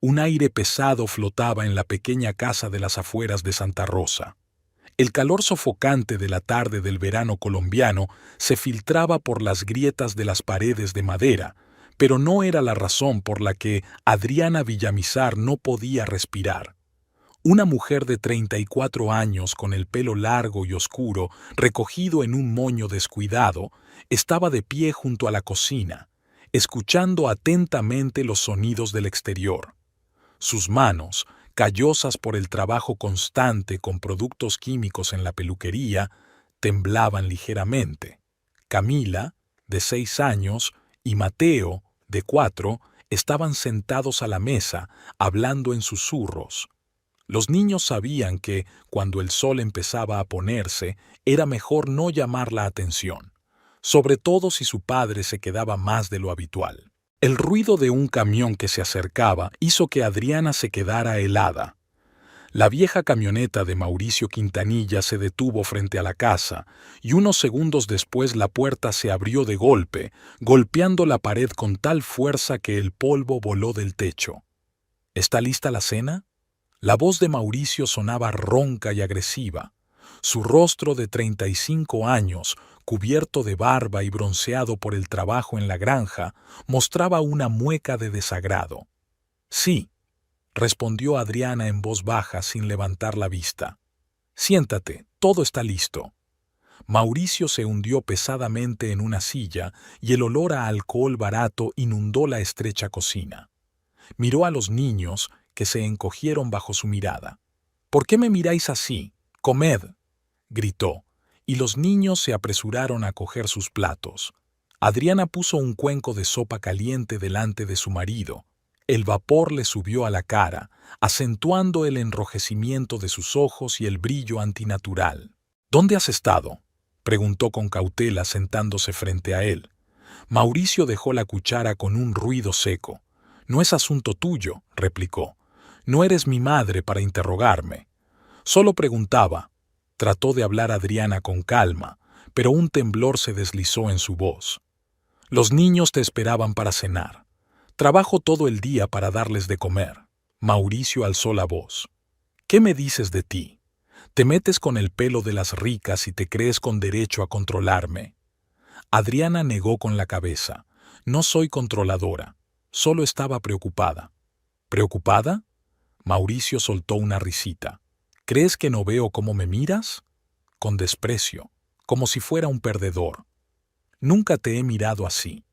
Un aire pesado flotaba en la pequeña casa de las afueras de Santa Rosa. El calor sofocante de la tarde del verano colombiano se filtraba por las grietas de las paredes de madera, pero no era la razón por la que Adriana Villamizar no podía respirar. Una mujer de 34 años con el pelo largo y oscuro, recogido en un moño descuidado, estaba de pie junto a la cocina, escuchando atentamente los sonidos del exterior. Sus manos, callosas por el trabajo constante con productos químicos en la peluquería, temblaban ligeramente. Camila, de 6 años, y Mateo, de 4, estaban sentados a la mesa, hablando en susurros. Los niños sabían que, cuando el sol empezaba a ponerse, era mejor no llamar la atención, sobre todo si su padre se quedaba más de lo habitual. El ruido de un camión que se acercaba hizo que Adriana se quedara helada. La vieja camioneta de Mauricio Quintanilla se detuvo frente a la casa, y unos segundos después la puerta se abrió de golpe, golpeando la pared con tal fuerza que el polvo voló del techo. ¿Está lista la cena? La voz de Mauricio sonaba ronca y agresiva. Su rostro de 35 años, cubierto de barba y bronceado por el trabajo en la granja, mostraba una mueca de desagrado. Sí, respondió Adriana en voz baja sin levantar la vista. Siéntate, todo está listo. Mauricio se hundió pesadamente en una silla y el olor a alcohol barato inundó la estrecha cocina. Miró a los niños, que se encogieron bajo su mirada. ¿Por qué me miráis así? Comed, gritó, y los niños se apresuraron a coger sus platos. Adriana puso un cuenco de sopa caliente delante de su marido. El vapor le subió a la cara, acentuando el enrojecimiento de sus ojos y el brillo antinatural. ¿Dónde has estado?, preguntó con cautela sentándose frente a él. Mauricio dejó la cuchara con un ruido seco. No es asunto tuyo, replicó. No eres mi madre para interrogarme. Solo preguntaba. Trató de hablar Adriana con calma, pero un temblor se deslizó en su voz. Los niños te esperaban para cenar. Trabajo todo el día para darles de comer. Mauricio alzó la voz. ¿Qué me dices de ti? Te metes con el pelo de las ricas y te crees con derecho a controlarme. Adriana negó con la cabeza. No soy controladora. Solo estaba preocupada. ¿Preocupada? Mauricio soltó una risita. ¿Crees que no veo cómo me miras? Con desprecio, como si fuera un perdedor. Nunca te he mirado así.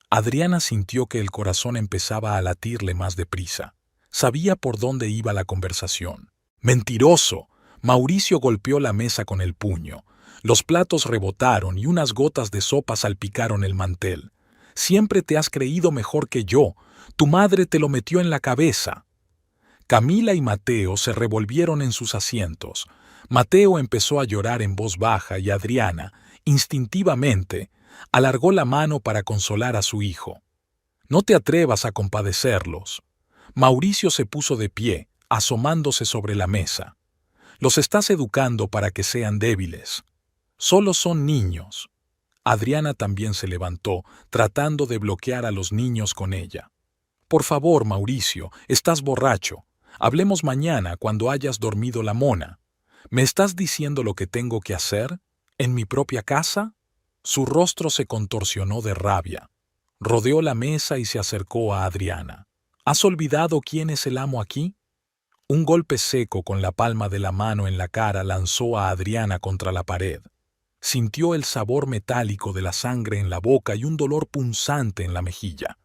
Adriana sintió que el corazón empezaba a latirle más deprisa. Sabía por dónde iba la conversación. ¡Mentiroso! Mauricio golpeó la mesa con el puño. Los platos rebotaron y unas gotas de sopa salpicaron el mantel. Siempre te has creído mejor que yo. Tu madre te lo metió en la cabeza. Camila y Mateo se revolvieron en sus asientos. Mateo empezó a llorar en voz baja y Adriana, instintivamente, alargó la mano para consolar a su hijo. No te atrevas a compadecerlos. Mauricio se puso de pie, asomándose sobre la mesa. Los estás educando para que sean débiles. Solo son niños. Adriana también se levantó, tratando de bloquear a los niños con ella. Por favor, Mauricio, estás borracho. Hablemos mañana cuando hayas dormido la mona. ¿Me estás diciendo lo que tengo que hacer? ¿En mi propia casa? Su rostro se contorsionó de rabia. Rodeó la mesa y se acercó a Adriana. ¿Has olvidado quién es el amo aquí? Un golpe seco con la palma de la mano en la cara lanzó a Adriana contra la pared. Sintió el sabor metálico de la sangre en la boca y un dolor punzante en la mejilla.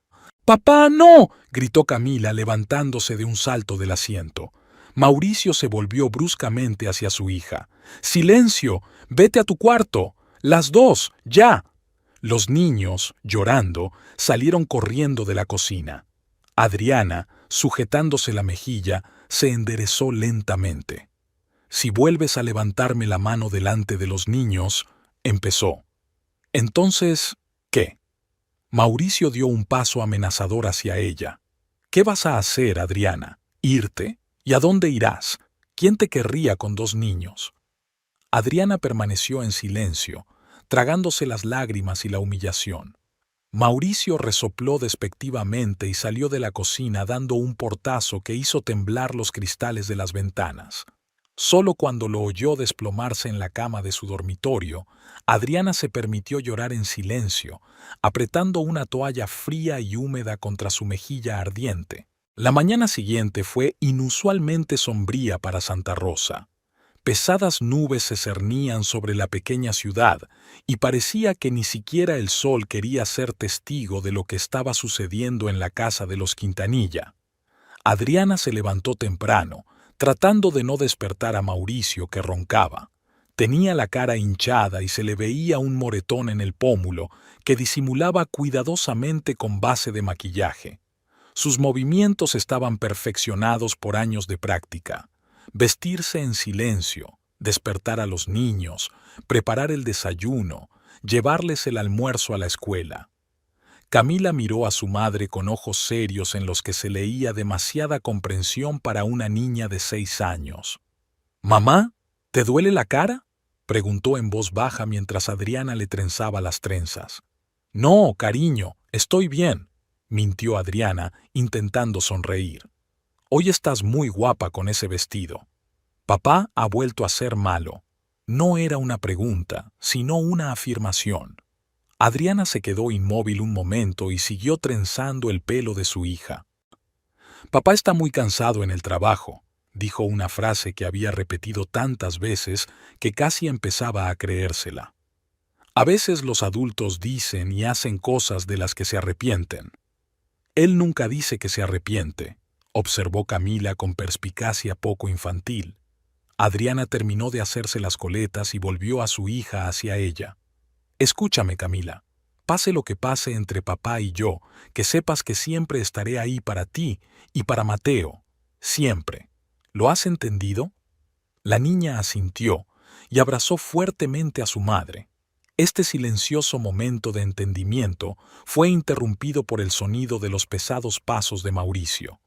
¡Papá, no!, gritó Camila levantándose de un salto del asiento. Mauricio se volvió bruscamente hacia su hija. ¡Silencio! ¡Vete a tu cuarto! ¡Las dos! ¡Ya! Los niños, llorando, salieron corriendo de la cocina. Adriana, sujetándose la mejilla, se enderezó lentamente. Si vuelves a levantarme la mano delante de los niños, empezó. Entonces, ¿qué? Mauricio dio un paso amenazador hacia ella. ¿Qué vas a hacer, Adriana? ¿Irte? ¿Y a dónde irás? ¿Quién te querría con 2 niños? Adriana permaneció en silencio, tragándose las lágrimas y la humillación. Mauricio resopló despectivamente y salió de la cocina dando un portazo que hizo temblar los cristales de las ventanas. Solo cuando lo oyó desplomarse en la cama de su dormitorio, Adriana se permitió llorar en silencio, apretando una toalla fría y húmeda contra su mejilla ardiente. La mañana siguiente fue inusualmente sombría para Santa Rosa. Pesadas nubes se cernían sobre la pequeña ciudad y parecía que ni siquiera el sol quería ser testigo de lo que estaba sucediendo en la casa de los Quintanilla. Adriana se levantó temprano, tratando de no despertar a Mauricio, que roncaba. Tenía la cara hinchada y se le veía un moretón en el pómulo que disimulaba cuidadosamente con base de maquillaje. Sus movimientos estaban perfeccionados por años de práctica. Vestirse en silencio, despertar a los niños, preparar el desayuno, llevarles el almuerzo a la escuela. Camila miró a su madre con ojos serios en los que se leía demasiada comprensión para una niña de 6 años. «¿Mamá, te duele la cara?», preguntó en voz baja mientras Adriana le trenzaba las trenzas. «No, cariño, estoy bien», mintió Adriana, intentando sonreír. «Hoy estás muy guapa con ese vestido. Papá ha vuelto a ser malo». No era una pregunta, sino una afirmación. Adriana se quedó inmóvil un momento y siguió trenzando el pelo de su hija. «Papá está muy cansado en el trabajo», dijo una frase que había repetido tantas veces que casi empezaba a creérsela. A veces los adultos dicen y hacen cosas de las que se arrepienten. Él nunca dice que se arrepiente, observó Camila con perspicacia poco infantil. Adriana terminó de hacerse las coletas y volvió a su hija hacia ella. «Escúchame, Camila. Pase lo que pase entre papá y yo, que sepas que siempre estaré ahí para ti y para Mateo. Siempre. ¿Lo has entendido?». La niña asintió y abrazó fuertemente a su madre. Este silencioso momento de entendimiento fue interrumpido por el sonido de los pesados pasos de Mauricio.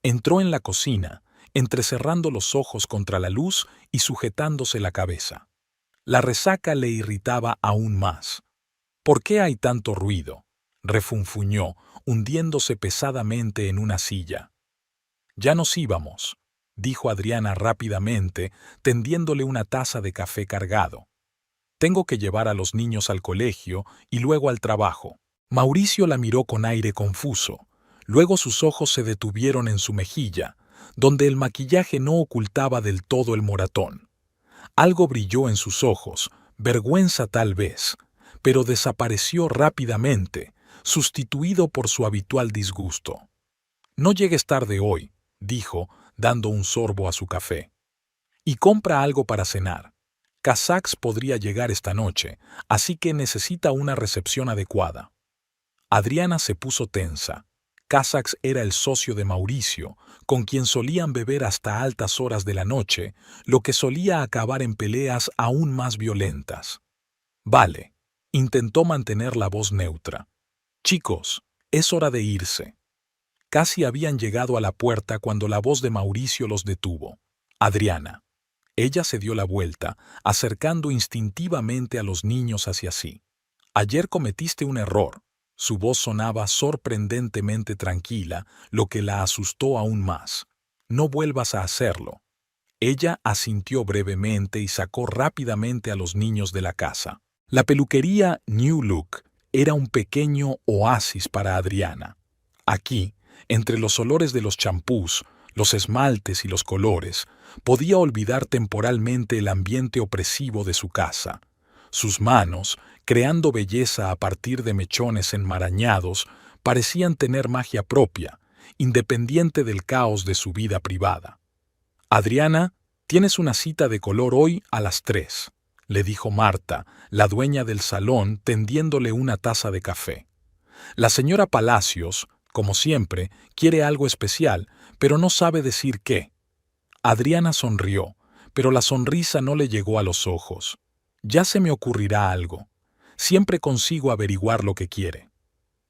Entró en la cocina, entrecerrando los ojos contra la luz y sujetándose la cabeza. La resaca le irritaba aún más. «¿Por qué hay tanto ruido?», refunfuñó, hundiéndose pesadamente en una silla. «Ya nos íbamos», dijo Adriana rápidamente, tendiéndole una taza de café cargado. «Tengo que llevar a los niños al colegio y luego al trabajo». Mauricio la miró con aire confuso. Luego sus ojos se detuvieron en su mejilla, donde el maquillaje no ocultaba del todo el moratón. Algo brilló en sus ojos, vergüenza tal vez, pero desapareció rápidamente, sustituido por su habitual disgusto. «No llegues tarde hoy», dijo, dando un sorbo a su café. «Y compra algo para cenar. Casax podría llegar esta noche, así que necesita una recepción adecuada». Adriana se puso tensa. Casax era el socio de Mauricio, con quien solían beber hasta altas horas de la noche, lo que solía acabar en peleas aún más violentas. «Vale», intentó mantener la voz neutra. «Chicos, es hora de irse». Casi habían llegado a la puerta cuando la voz de Mauricio los detuvo. «Adriana». Ella se dio la vuelta, acercando instintivamente a los niños hacia sí. «Ayer cometiste un error». Su voz sonaba sorprendentemente tranquila, lo que la asustó aún más. «No vuelvas a hacerlo». Ella asintió brevemente y sacó rápidamente a los niños de la casa. La peluquería New Look era un pequeño oasis para Adriana. Aquí, entre los olores de los champús, los esmaltes y los colores, podía olvidar temporalmente el ambiente opresivo de su casa. Sus manos, creando belleza a partir de mechones enmarañados, parecían tener magia propia, independiente del caos de su vida privada. «Adriana, tienes una cita de color hoy a las 3», le dijo Marta, la dueña del salón, tendiéndole una taza de café. «La señora Palacios, como siempre, quiere algo especial, pero no sabe decir qué». Adriana sonrió, pero la sonrisa no le llegó a los ojos. «Ya se me ocurrirá algo. Siempre consigo averiguar lo que quiere».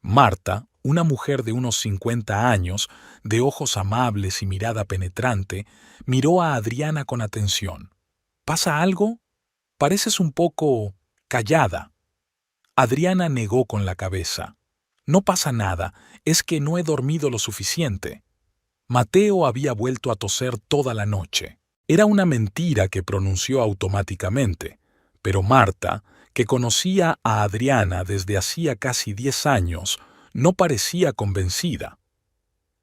Marta, una mujer de unos 50 años, de ojos amables y mirada penetrante, miró a Adriana con atención. «¿Pasa algo? Pareces un poco callada». Adriana negó con la cabeza. No pasa nada, es que no he dormido lo suficiente. Mateo había vuelto a toser toda la noche. Era una mentira que pronunció automáticamente, pero Marta, que conocía a Adriana desde hacía casi 10 años, no parecía convencida.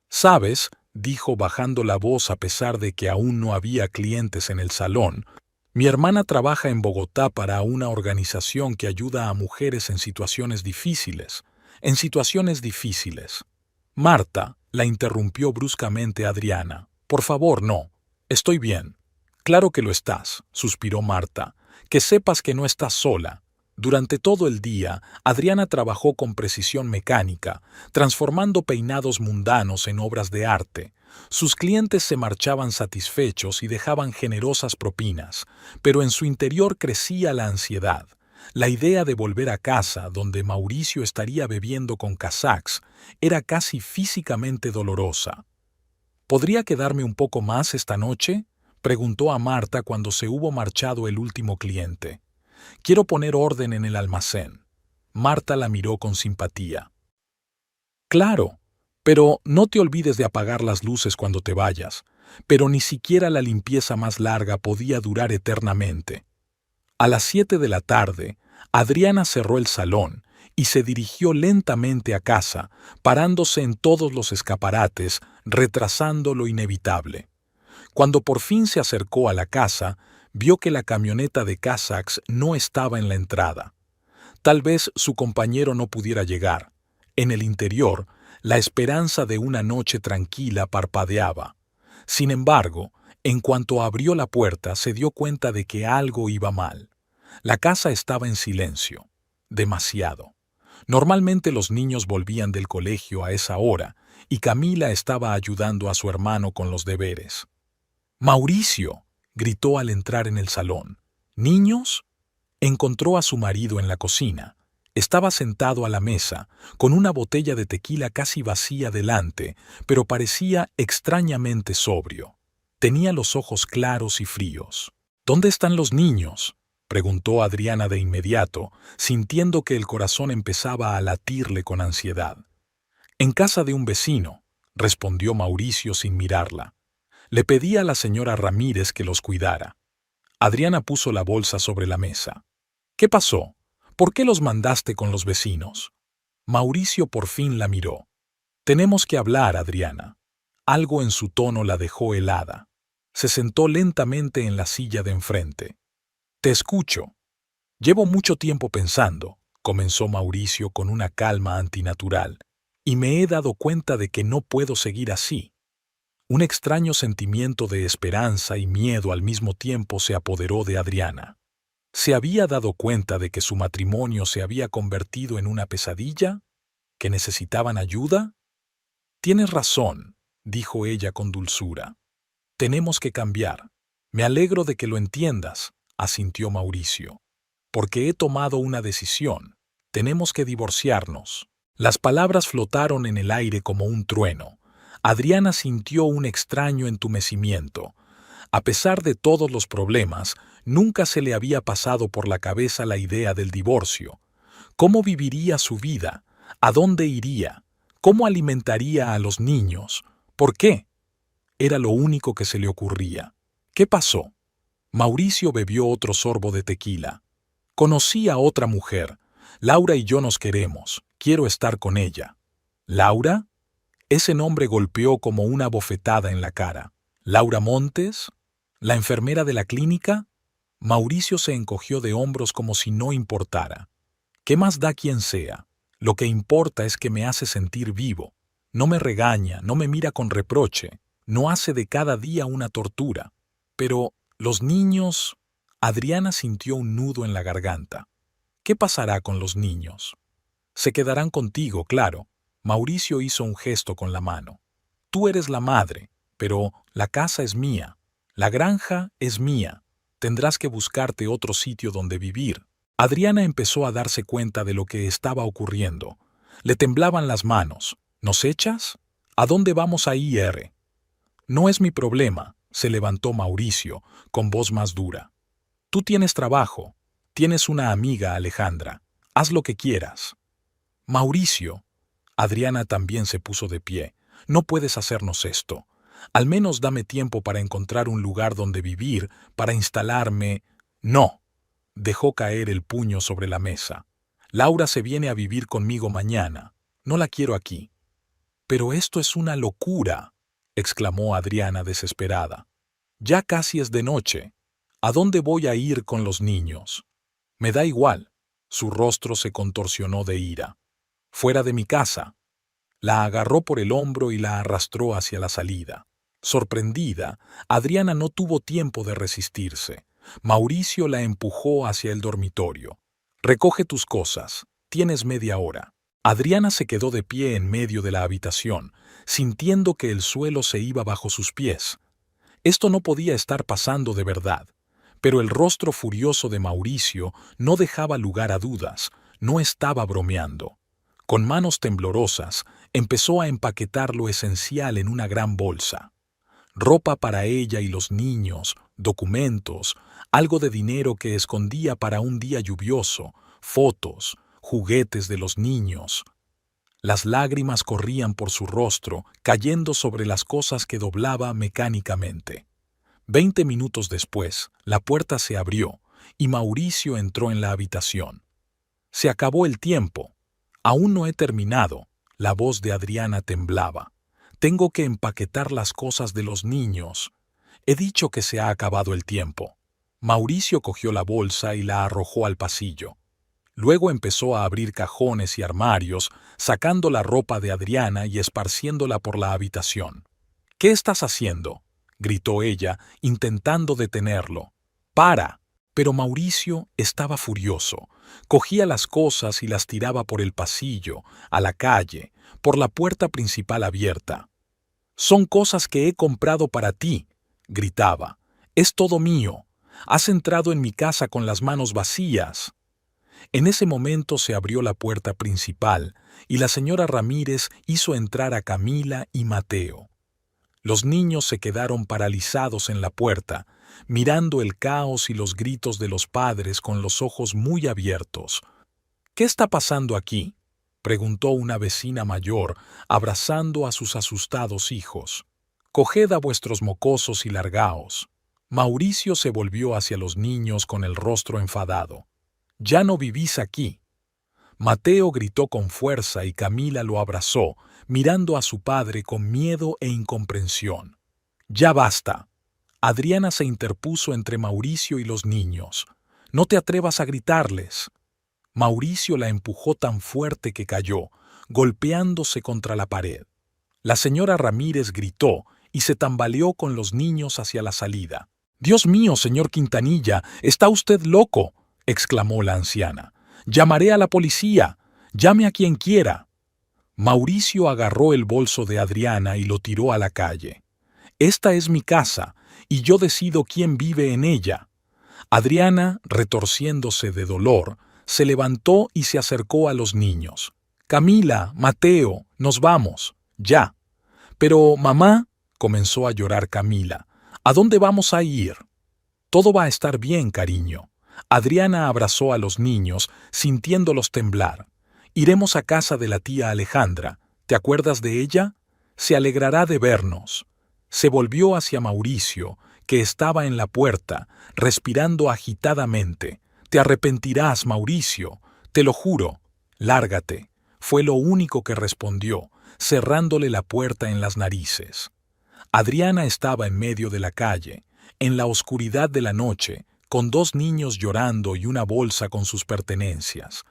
«¿Sabes?», dijo bajando la voz a pesar de que aún no había clientes en el salón, «mi hermana trabaja en Bogotá para una organización que ayuda a mujeres en situaciones difíciles. En situaciones difíciles». «Marta», la interrumpió bruscamente Adriana. «Por favor, no. Estoy bien». «Claro que lo estás», suspiró Marta. «Que sepas que no estás sola». Durante todo el día, Adriana trabajó con precisión mecánica, transformando peinados mundanos en obras de arte. Sus clientes se marchaban satisfechos y dejaban generosas propinas, pero en su interior crecía la ansiedad. La idea de volver a casa, donde Mauricio estaría bebiendo con kazaks, era casi físicamente dolorosa. «¿Podría quedarme un poco más esta noche?», preguntó a Marta cuando se hubo marchado el último cliente. «Quiero poner orden en el almacén». Marta la miró con simpatía. «Claro, pero no te olvides de apagar las luces cuando te vayas». Pero ni siquiera la limpieza más larga podía durar eternamente. A las 7 de la tarde, Adriana cerró el salón y se dirigió lentamente a casa, parándose en todos los escaparates, retrasando lo inevitable. Cuando por fin se acercó a la casa, vio que la camioneta de Kazaks no estaba en la entrada. Tal vez su compañero no pudiera llegar. En el interior, la esperanza de una noche tranquila parpadeaba. Sin embargo, en cuanto abrió la puerta, se dio cuenta de que algo iba mal. La casa estaba en silencio. Demasiado. Normalmente los niños volvían del colegio a esa hora, y Camila estaba ayudando a su hermano con los deberes. «¡Mauricio!», gritó al entrar en el salón. «¿Niños?». Encontró a su marido en la cocina. Estaba sentado a la mesa, con una botella de tequila casi vacía delante, pero parecía extrañamente sobrio. Tenía los ojos claros y fríos. «¿Dónde están los niños?», preguntó Adriana de inmediato, sintiendo que el corazón empezaba a latirle con ansiedad. «En casa de un vecino», respondió Mauricio sin mirarla. «Le pedí a la señora Ramírez que los cuidara». Adriana puso la bolsa sobre la mesa. «¿Qué pasó? ¿Por qué los mandaste con los vecinos?». Mauricio por fin la miró. «Tenemos que hablar, Adriana». Algo en su tono la dejó helada. Se sentó lentamente en la silla de enfrente. «Te escucho». «Llevo mucho tiempo pensando», comenzó Mauricio con una calma antinatural, «y me he dado cuenta de que no puedo seguir así». Un extraño sentimiento de esperanza y miedo al mismo tiempo se apoderó de Adriana. ¿Se había dado cuenta de que su matrimonio se había convertido en una pesadilla? ¿Que necesitaban ayuda? «Tienes razón», dijo ella con dulzura. «Tenemos que cambiar». «Me alegro de que lo entiendas», asintió Mauricio. «Porque he tomado una decisión. Tenemos que divorciarnos». Las palabras flotaron en el aire como un trueno. Adriana sintió un extraño entumecimiento. A pesar de todos los problemas, nunca se le había pasado por la cabeza la idea del divorcio. ¿Cómo viviría su vida? ¿A dónde iría? ¿Cómo alimentaría a los niños? ¿Por qué? Era lo único que se le ocurría. ¿Qué pasó? Mauricio bebió otro sorbo de tequila. «Conocí a otra mujer. Laura y yo nos queremos. Quiero estar con ella». «¿Laura?». Ese nombre golpeó como una bofetada en la cara. «¿Laura Montes? ¿La enfermera de la clínica?». Mauricio se encogió de hombros como si no importara. «¿Qué más da quién sea? Lo que importa es que me hace sentir vivo. No me regaña, no me mira con reproche, no hace de cada día una tortura. Pero los niños...». Adriana sintió un nudo en la garganta. «¿Qué pasará con los niños?». «Se quedarán contigo, claro». Mauricio hizo un gesto con la mano. «Tú eres la madre, pero la casa es mía. La granja es mía. Tendrás que buscarte otro sitio donde vivir». Adriana empezó a darse cuenta de lo que estaba ocurriendo. Le temblaban las manos. «¿Nos echas? ¿A dónde vamos a ir?». «No es mi problema», se levantó Mauricio, con voz más dura. «Tú tienes trabajo. Tienes una amiga, Alejandra. Haz lo que quieras». «Mauricio». Adriana también se puso de pie. No puedes hacernos esto. Al menos dame tiempo para encontrar un lugar donde vivir, para instalarme. No. Dejó caer el puño sobre la mesa. Laura se viene a vivir conmigo mañana. No la quiero aquí. Pero esto es una locura, exclamó Adriana desesperada. Ya casi es de noche. ¿A dónde voy a ir con los niños? Me da igual. Su rostro se contorsionó de ira. Fuera de mi casa. La agarró por el hombro y la arrastró hacia la salida. Sorprendida, Adriana no tuvo tiempo de resistirse. Mauricio la empujó hacia el dormitorio. Recoge tus cosas. Tienes media hora. Adriana se quedó de pie en medio de la habitación, sintiendo que el suelo se iba bajo sus pies. Esto no podía estar pasando de verdad. Pero el rostro furioso de Mauricio no dejaba lugar a dudas. No estaba bromeando. Con manos temblorosas, empezó a empaquetar lo esencial en una gran bolsa. Ropa para ella y los niños, documentos, algo de dinero que escondía para un día lluvioso, fotos, juguetes de los niños. Las lágrimas corrían por su rostro, cayendo sobre las cosas que doblaba mecánicamente. 20 minutos después, la puerta se abrió y Mauricio entró en la habitación. Se acabó el tiempo. Aún no he terminado. La voz de Adriana temblaba. Tengo que empaquetar las cosas de los niños. He dicho que se ha acabado el tiempo. Mauricio cogió la bolsa y la arrojó al pasillo. Luego empezó a abrir cajones y armarios, sacando la ropa de Adriana y esparciéndola por la habitación. ¿Qué estás haciendo?, gritó ella, intentando detenerlo. ¡Para! Pero Mauricio estaba furioso. Cogía las cosas y las tiraba por el pasillo, a la calle, por la puerta principal abierta. «Son cosas que he comprado para ti», gritaba. «Es todo mío. Has entrado en mi casa con las manos vacías». En ese momento se abrió la puerta principal y la señora Ramírez hizo entrar a Camila y Mateo. Los niños se quedaron paralizados en la puerta, mirando el caos y los gritos de los padres con los ojos muy abiertos. «¿Qué está pasando aquí?», preguntó una vecina mayor, abrazando a sus asustados hijos. «Coged a vuestros mocosos y largaos». Mauricio se volvió hacia los niños con el rostro enfadado. «Ya no vivís aquí». Mateo gritó con fuerza y Camila lo abrazó, mirando a su padre con miedo e incomprensión. «Ya basta». Adriana se interpuso entre Mauricio y los niños. «No te atrevas a gritarles». Mauricio la empujó tan fuerte que cayó, golpeándose contra la pared. La señora Ramírez gritó y se tambaleó con los niños hacia la salida. «Dios mío, señor Quintanilla, está usted loco», exclamó la anciana. «Llamaré a la policía. Llame a quien quiera». Mauricio agarró el bolso de Adriana y lo tiró a la calle. «Esta es mi casa, y yo decido quién vive en ella». Adriana, retorciéndose de dolor, se levantó y se acercó a los niños. «Camila, Mateo, nos vamos, ya». «Pero, mamá», comenzó a llorar Camila, «¿a dónde vamos a ir?» «Todo va a estar bien, cariño». Adriana abrazó a los niños, sintiéndolos temblar. «Iremos a casa de la tía Alejandra. ¿Te acuerdas de ella? Se alegrará de vernos». Se volvió hacia Mauricio, que estaba en la puerta, respirando agitadamente. «Te arrepentirás, Mauricio, te lo juro. Lárgate», fue lo único que respondió, cerrándole la puerta en las narices. Adriana estaba en medio de la calle, en la oscuridad de la noche, con dos niños llorando y una bolsa con sus pertenencias.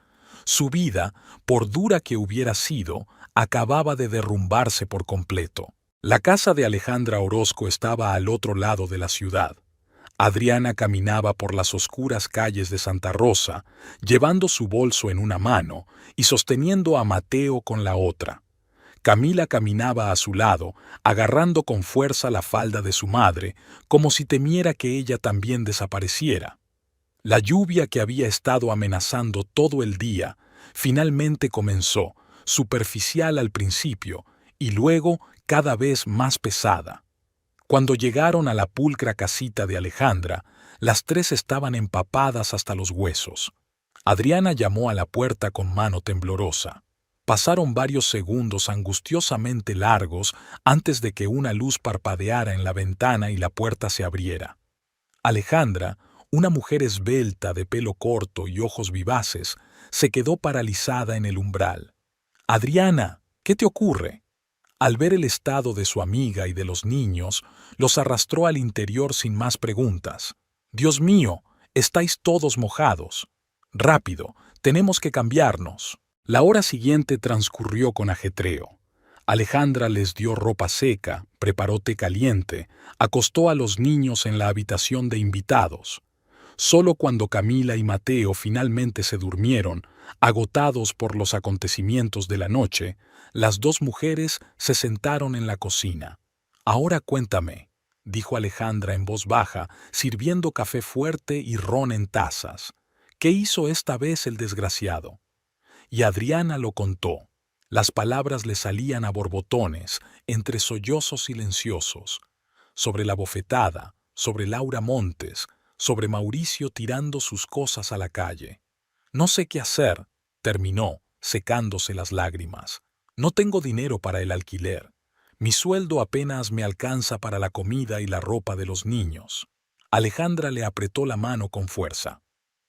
Su vida, por dura que hubiera sido, acababa de derrumbarse por completo. La casa de Alejandra Orozco estaba al otro lado de la ciudad. Adriana caminaba por las oscuras calles de Santa Rosa, llevando su bolso en una mano y sosteniendo a Mateo con la otra. Camila caminaba a su lado, agarrando con fuerza la falda de su madre, como si temiera que ella también desapareciera. La lluvia que había estado amenazando todo el día, finalmente comenzó, superficial al principio, y luego cada vez más pesada. Cuando llegaron a la pulcra casita de Alejandra, las tres estaban empapadas hasta los huesos. Adriana llamó a la puerta con mano temblorosa. Pasaron varios segundos angustiosamente largos antes de que una luz parpadeara en la ventana y la puerta se abriera. Alejandra, una mujer esbelta de pelo corto y ojos vivaces, se quedó paralizada en el umbral. «Adriana, ¿qué te ocurre?». Al ver el estado de su amiga y de los niños, los arrastró al interior sin más preguntas. «Dios mío, estáis todos mojados. Rápido, tenemos que cambiarnos». La hora siguiente transcurrió con ajetreo. Alejandra les dio ropa seca, preparó té caliente, acostó a los niños en la habitación de invitados. Solo cuando Camila y Mateo finalmente se durmieron, agotados por los acontecimientos de la noche, las dos mujeres se sentaron en la cocina. «Ahora cuéntame», dijo Alejandra en voz baja, sirviendo café fuerte y ron en tazas. «¿Qué hizo esta vez el desgraciado?». Y Adriana lo contó. Las palabras le salían a borbotones, entre sollozos silenciosos. Sobre la bofetada, sobre Laura Montes, sobre Mauricio tirando sus cosas a la calle. «No sé qué hacer», terminó, secándose las lágrimas. «No tengo dinero para el alquiler. Mi sueldo apenas me alcanza para la comida y la ropa de los niños». Alejandra le apretó la mano con fuerza.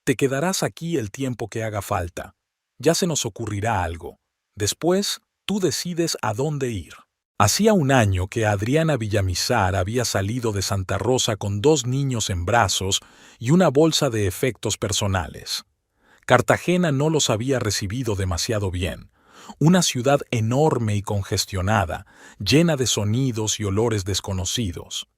«Te quedarás aquí el tiempo que haga falta. Ya se nos ocurrirá algo. Después, tú decides a dónde ir». Hacía un año que Adriana Villamizar había salido de Santa Rosa con 2 niños en brazos y una bolsa de efectos personales. Cartagena no los había recibido demasiado bien. Una ciudad enorme y congestionada, llena de sonidos y olores desconocidos.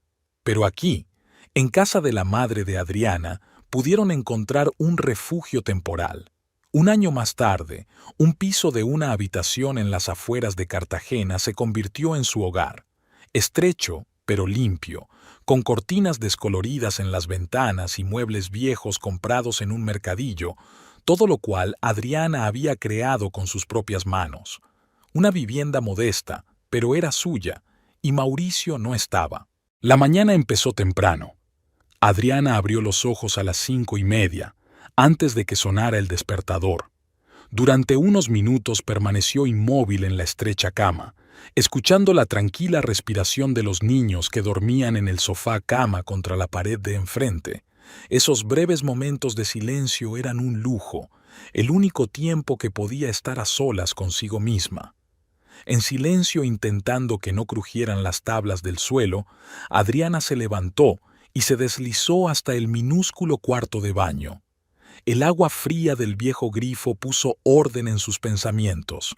Pero aquí, en casa de la madre de Adriana, pudieron encontrar un refugio temporal. Un año más tarde, un piso de una habitación en las afueras de Cartagena se convirtió en su hogar. Estrecho, pero limpio, con cortinas descoloridas en las ventanas y muebles viejos comprados en un mercadillo, todo lo cual Adriana había creado con sus propias manos. Una vivienda modesta, pero era suya, y Mauricio no estaba. La mañana empezó temprano. Adriana abrió los ojos a las 5:30, antes de que sonara el despertador. Durante unos minutos permaneció inmóvil en la estrecha cama, escuchando la tranquila respiración de los niños que dormían en el sofá cama contra la pared de enfrente. Esos breves momentos de silencio eran un lujo, el único tiempo que podía estar a solas consigo misma. En silencio, intentando que no crujieran las tablas del suelo, Adriana se levantó y se deslizó hasta el minúsculo cuarto de baño. El agua fría del viejo grifo puso orden en sus pensamientos.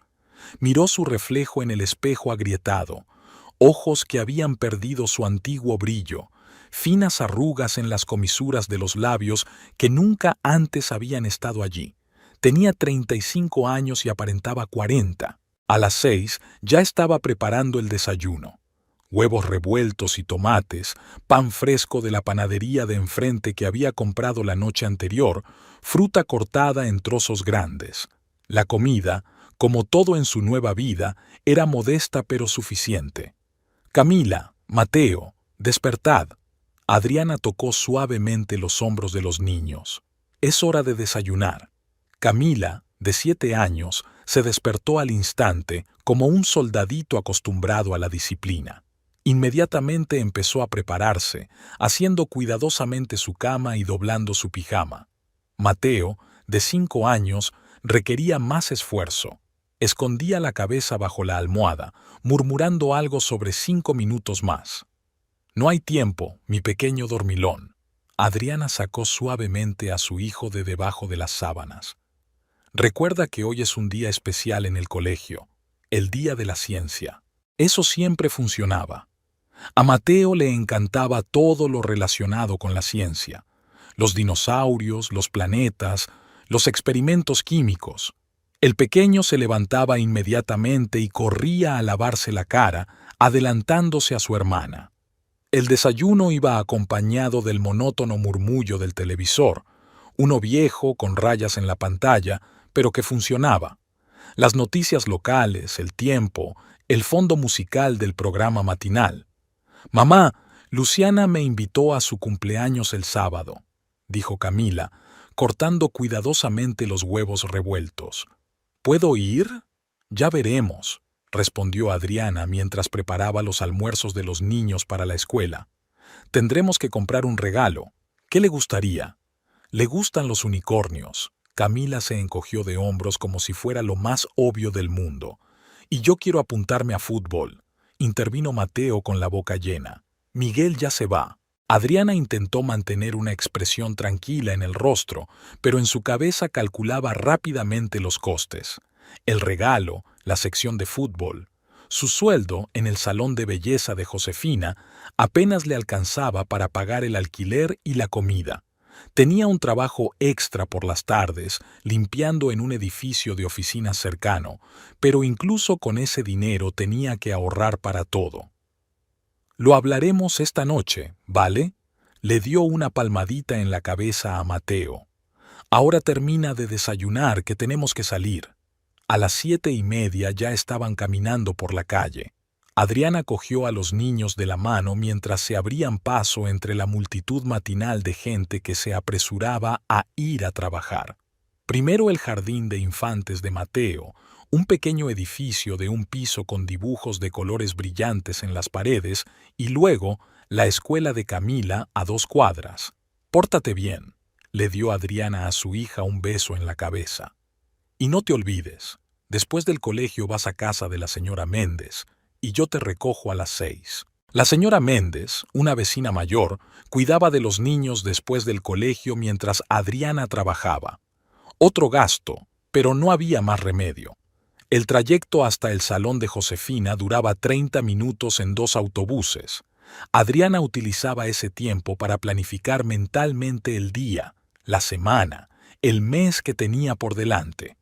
Miró su reflejo en el espejo agrietado, ojos que habían perdido su antiguo brillo, finas arrugas en las comisuras de los labios que nunca antes habían estado allí. Tenía 35 años y aparentaba 40. A las 6 ya estaba preparando el desayuno. Huevos revueltos y tomates, pan fresco de la panadería de enfrente que había comprado la noche anterior, fruta cortada en trozos grandes. La comida, como todo en su nueva vida, era modesta pero suficiente. «Camila, Mateo, despertad». Adriana tocó suavemente los hombros de los niños. «Es hora de desayunar». Camila, de 7 años, se despertó al instante como un soldadito acostumbrado a la disciplina. Inmediatamente empezó a prepararse, haciendo cuidadosamente su cama y doblando su pijama. Mateo, de 5 años, requería más esfuerzo. Escondía la cabeza bajo la almohada, murmurando algo sobre 5 minutos más. «No hay tiempo, mi pequeño dormilón». Adriana sacó suavemente a su hijo de debajo de las sábanas. «Recuerda que hoy es un día especial en el colegio, el día de la ciencia». Eso siempre funcionaba. A Mateo le encantaba todo lo relacionado con la ciencia. Los dinosaurios, los planetas, los experimentos químicos. El pequeño se levantaba inmediatamente y corría a lavarse la cara, adelantándose a su hermana. El desayuno iba acompañado del monótono murmullo del televisor, uno viejo con rayas en la pantalla, pero que funcionaba. Las noticias locales, el tiempo, el fondo musical del programa matinal. «Mamá, Luciana me invitó a su cumpleaños el sábado», dijo Camila, cortando cuidadosamente los huevos revueltos. «¿Puedo ir?». Ya veremos, respondió Adriana mientras preparaba los almuerzos de los niños para la escuela. Tendremos que comprar un regalo. ¿Qué le gustaría? Le gustan los unicornios. Camila se encogió de hombros como si fuera lo más obvio del mundo. Y yo quiero apuntarme a fútbol. Intervino Mateo con la boca llena. Miguel ya se va. Adriana intentó mantener una expresión tranquila en el rostro, pero en su cabeza calculaba rápidamente los costes. El regalo, la sección de fútbol. Su sueldo en el salón de belleza de Josefina apenas le alcanzaba para pagar el alquiler y la comida. Tenía un trabajo extra por las tardes, limpiando en un edificio de oficinas cercano, pero incluso con ese dinero tenía que ahorrar para todo. Lo hablaremos esta noche, ¿vale? Le dio una palmadita en la cabeza a Mateo. Ahora termina de desayunar, que tenemos que salir. A las 7:30 ya estaban caminando por la calle. Adriana cogió a los niños de la mano mientras se abrían paso entre la multitud matinal de gente que se apresuraba a ir a trabajar. Primero el jardín de infantes de Mateo, un pequeño edificio de un piso con dibujos de colores brillantes en las paredes, y luego la escuela de Camila a 2 cuadras. «Pórtate bien», le dio Adriana a su hija un beso en la cabeza. «Y no te olvides, después del colegio vas a casa de la señora Méndez, y yo te recojo a las 6». La señora Méndez, una vecina mayor, cuidaba de los niños después del colegio mientras Adriana trabajaba. Otro gasto, pero no había más remedio. El trayecto hasta el salón de Josefina duraba 30 minutos en 2 autobuses. Adriana utilizaba ese tiempo para planificar mentalmente el día, la semana, el mes que tenía por delante.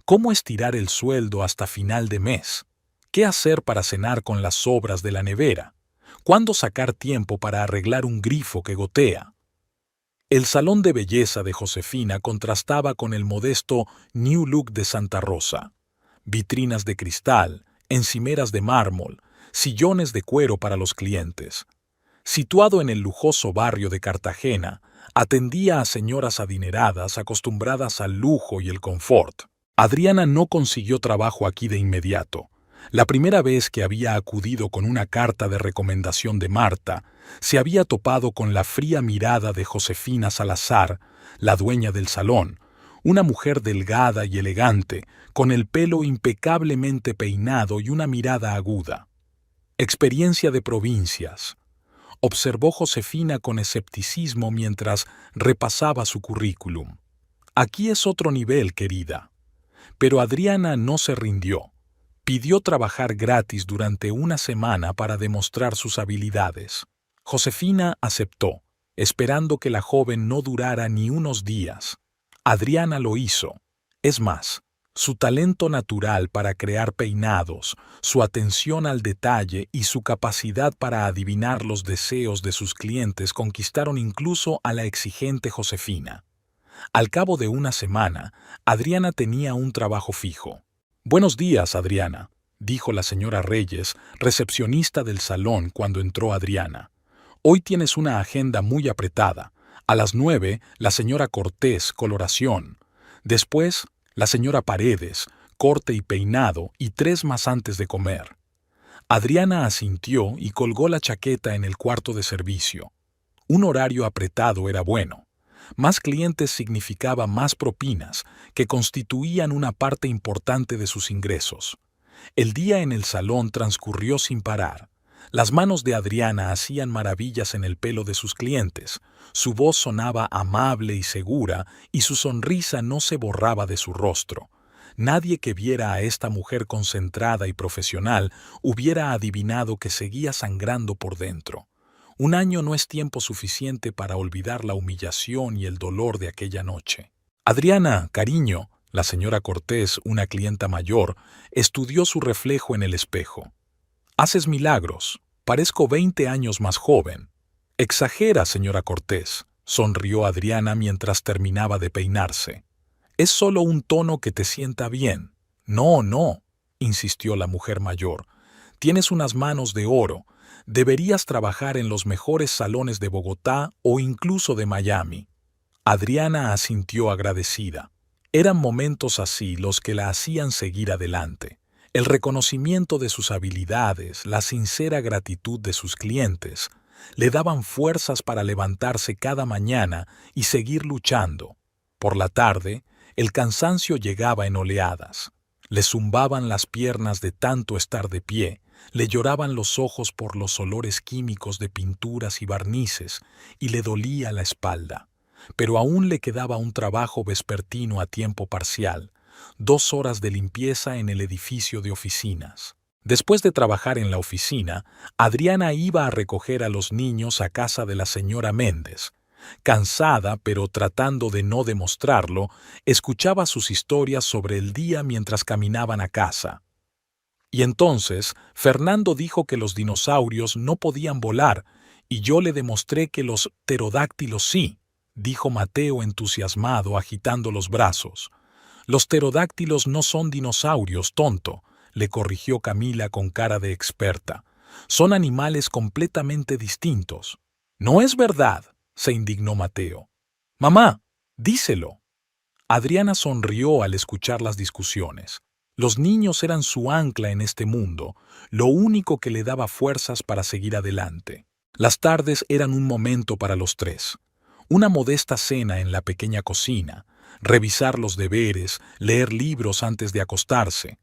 ¿Cómo estirar el sueldo hasta final de mes? ¿Qué hacer para cenar con las sobras de la nevera? ¿Cuándo sacar tiempo para arreglar un grifo que gotea? El salón de belleza de Josefina contrastaba con el modesto New Look de Santa Rosa. Vitrinas de cristal, encimeras de mármol, sillones de cuero para los clientes. Situado en el lujoso barrio de Cartagena, atendía a señoras adineradas acostumbradas al lujo y el confort. Adriana no consiguió trabajo aquí de inmediato. La primera vez que había acudido con una carta de recomendación de Marta, se había topado con la fría mirada de Josefina Salazar, la dueña del salón, una mujer delgada y elegante, con el pelo impecablemente peinado y una mirada aguda. Experiencia de provincias, observó Josefina con escepticismo mientras repasaba su currículum. Aquí es otro nivel, querida. Pero Adriana no se rindió. Pidió trabajar gratis durante una semana para demostrar sus habilidades. Josefina aceptó, esperando que la joven no durara ni unos días. Adriana lo hizo. Es más, su talento natural para crear peinados, su atención al detalle y su capacidad para adivinar los deseos de sus clientes conquistaron incluso a la exigente Josefina. Al cabo de una semana, Adriana tenía un trabajo fijo. «Buenos días, Adriana», dijo la señora Reyes, recepcionista del salón cuando entró Adriana. «Hoy tienes una agenda muy apretada. A las 9, la señora Cortés, coloración. Después, la señora Paredes, corte y peinado, y 3 más antes de comer». Adriana asintió y colgó la chaqueta en el cuarto de servicio. Un horario apretado era bueno. Más clientes significaba más propinas, que constituían una parte importante de sus ingresos. El día en el salón transcurrió sin parar. Las manos de Adriana hacían maravillas en el pelo de sus clientes, su voz sonaba amable y segura, y su sonrisa no se borraba de su rostro. Nadie que viera a esta mujer concentrada y profesional hubiera adivinado que seguía sangrando por dentro. Un año no es tiempo suficiente para olvidar la humillación y el dolor de aquella noche. «Adriana, cariño», la señora Cortés, una clienta mayor, estudió su reflejo en el espejo. «Haces milagros. Parezco 20 años más joven». «Exagera, señora Cortés», sonrió Adriana mientras terminaba de peinarse. «Es solo un tono que te sienta bien». «No, no», insistió la mujer mayor. «Tienes unas manos de oro. Deberías trabajar en los mejores salones de Bogotá o incluso de Miami». Adriana asintió agradecida. Eran momentos así los que la hacían seguir adelante. El reconocimiento de sus habilidades, la sincera gratitud de sus clientes, le daban fuerzas para levantarse cada mañana y seguir luchando. Por la tarde, el cansancio llegaba en oleadas. Le zumbaban las piernas de tanto estar de pie, le lloraban los ojos por los olores químicos de pinturas y barnices, y le dolía la espalda. Pero aún le quedaba un trabajo vespertino a tiempo parcial, 2 horas de limpieza en el edificio de oficinas. Después de trabajar en la oficina, Adriana iba a recoger a los niños a casa de la señora Méndez. Cansada, pero tratando de no demostrarlo, escuchaba sus historias sobre el día mientras caminaban a casa. Y entonces, Fernando dijo que los dinosaurios no podían volar, y yo le demostré que los pterodáctilos sí, dijo Mateo entusiasmado, agitando los brazos. Los pterodáctilos no son dinosaurios, tonto, le corrigió Camila con cara de experta. Son animales completamente distintos. No es verdad, se indignó Mateo. Mamá, díselo. Adriana sonrió al escuchar las discusiones. Los niños eran su ancla en este mundo, lo único que le daba fuerzas para seguir adelante. Las tardes eran un momento para los tres. Una modesta cena en la pequeña cocina, revisar los deberes, leer libros antes de acostarse.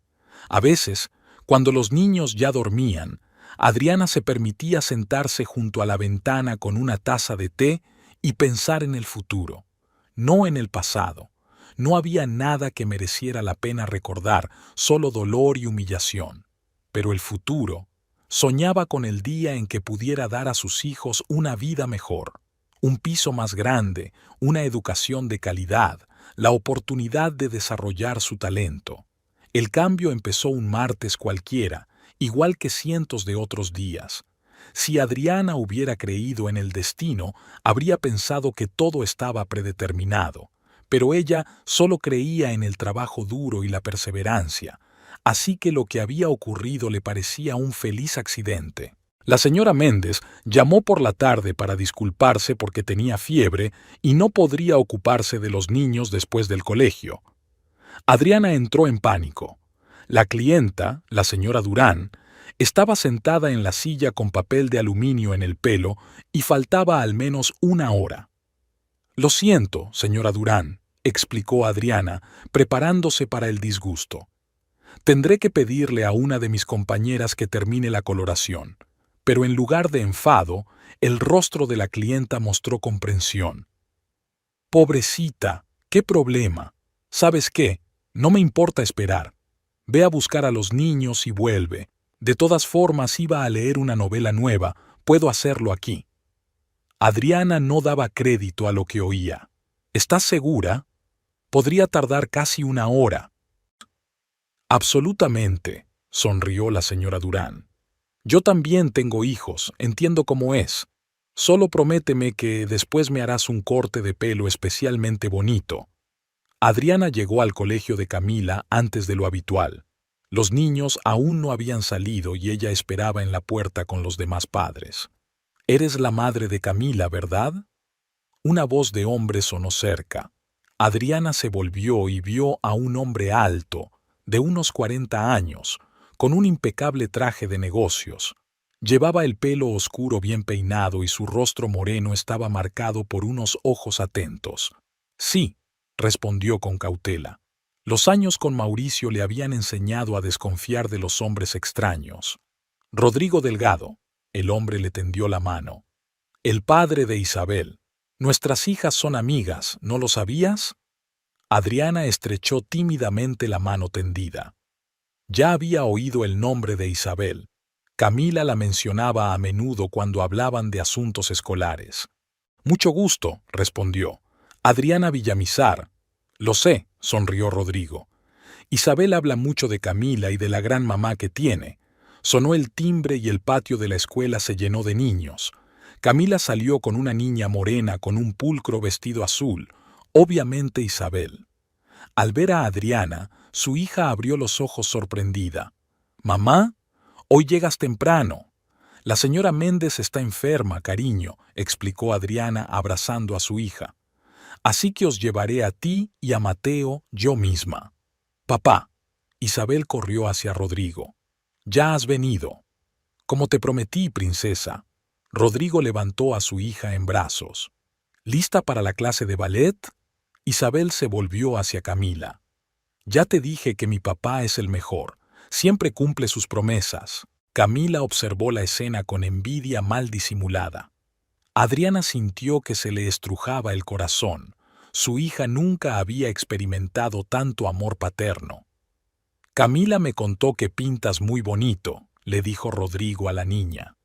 A veces, cuando los niños ya dormían, Adriana se permitía sentarse junto a la ventana con una taza de té y pensar en el futuro, no en el pasado. No había nada que mereciera la pena recordar, solo dolor y humillación. Pero el futuro, soñaba con el día en que pudiera dar a sus hijos una vida mejor, un piso más grande, una educación de calidad, la oportunidad de desarrollar su talento. El cambio empezó un martes cualquiera, igual que cientos de otros días. Si Adriana hubiera creído en el destino, habría pensado que todo estaba predeterminado. Pero ella solo creía en el trabajo duro y la perseverancia, así que lo que había ocurrido le parecía un feliz accidente. La señora Méndez llamó por la tarde para disculparse porque tenía fiebre y no podría ocuparse de los niños después del colegio. Adriana entró en pánico. La clienta, la señora Durán, estaba sentada en la silla con papel de aluminio en el pelo y faltaba al menos 1 hora. «Lo siento, señora Durán», explicó Adriana, preparándose para el disgusto. «Tendré que pedirle a una de mis compañeras que termine la coloración». Pero en lugar de enfado, el rostro de la clienta mostró comprensión. «Pobrecita, ¿qué problema? ¿Sabes qué? No me importa esperar. Ve a buscar a los niños y vuelve. De todas formas iba a leer una novela nueva, puedo hacerlo aquí». Adriana no daba crédito a lo que oía. «¿Estás segura? Podría tardar casi 1 hora». «Absolutamente», sonrió la señora Durán. «Yo también tengo hijos, entiendo cómo es. Solo prométeme que después me harás un corte de pelo especialmente bonito». Adriana llegó al colegio de Camila antes de lo habitual. Los niños aún no habían salido y ella esperaba en la puerta con los demás padres. «Eres la madre de Camila, ¿verdad?». Una voz de hombre sonó cerca. Adriana se volvió y vio a un hombre alto, de unos 40 años, con un impecable traje de negocios. Llevaba el pelo oscuro bien peinado y su rostro moreno estaba marcado por unos ojos atentos. «Sí», respondió con cautela. Los años con Mauricio le habían enseñado a desconfiar de los hombres extraños. «Rodrigo Delgado», el hombre le tendió la mano. «El padre de Isabel. Nuestras hijas son amigas, ¿no lo sabías?». Adriana estrechó tímidamente la mano tendida. Ya había oído el nombre de Isabel. Camila la mencionaba a menudo cuando hablaban de asuntos escolares. «Mucho gusto», respondió. «Adriana Villamizar». «Lo sé», sonrió Rodrigo. «Isabel habla mucho de Camila y de la gran mamá que tiene». Sonó el timbre y el patio de la escuela se llenó de niños. Camila salió con una niña morena con un pulcro vestido azul, obviamente Isabel. Al ver a Adriana, su hija abrió los ojos sorprendida. «Mamá, hoy llegas temprano». «La señora Méndez está enferma, cariño», explicó Adriana abrazando a su hija. «Así que os llevaré a ti y a Mateo yo misma». «Papá», Isabel corrió hacia Rodrigo. «Ya has venido». «Como te prometí, princesa». Rodrigo levantó a su hija en brazos. «¿Lista para la clase de ballet?» Isabel se volvió hacia Camila. «Ya te dije que mi papá es el mejor. Siempre cumple sus promesas». Camila observó la escena con envidia mal disimulada. Adriana sintió que se le estrujaba el corazón. Su hija nunca había experimentado tanto amor paterno. «Camila me contó que pintas muy bonito», le dijo Rodrigo a la niña.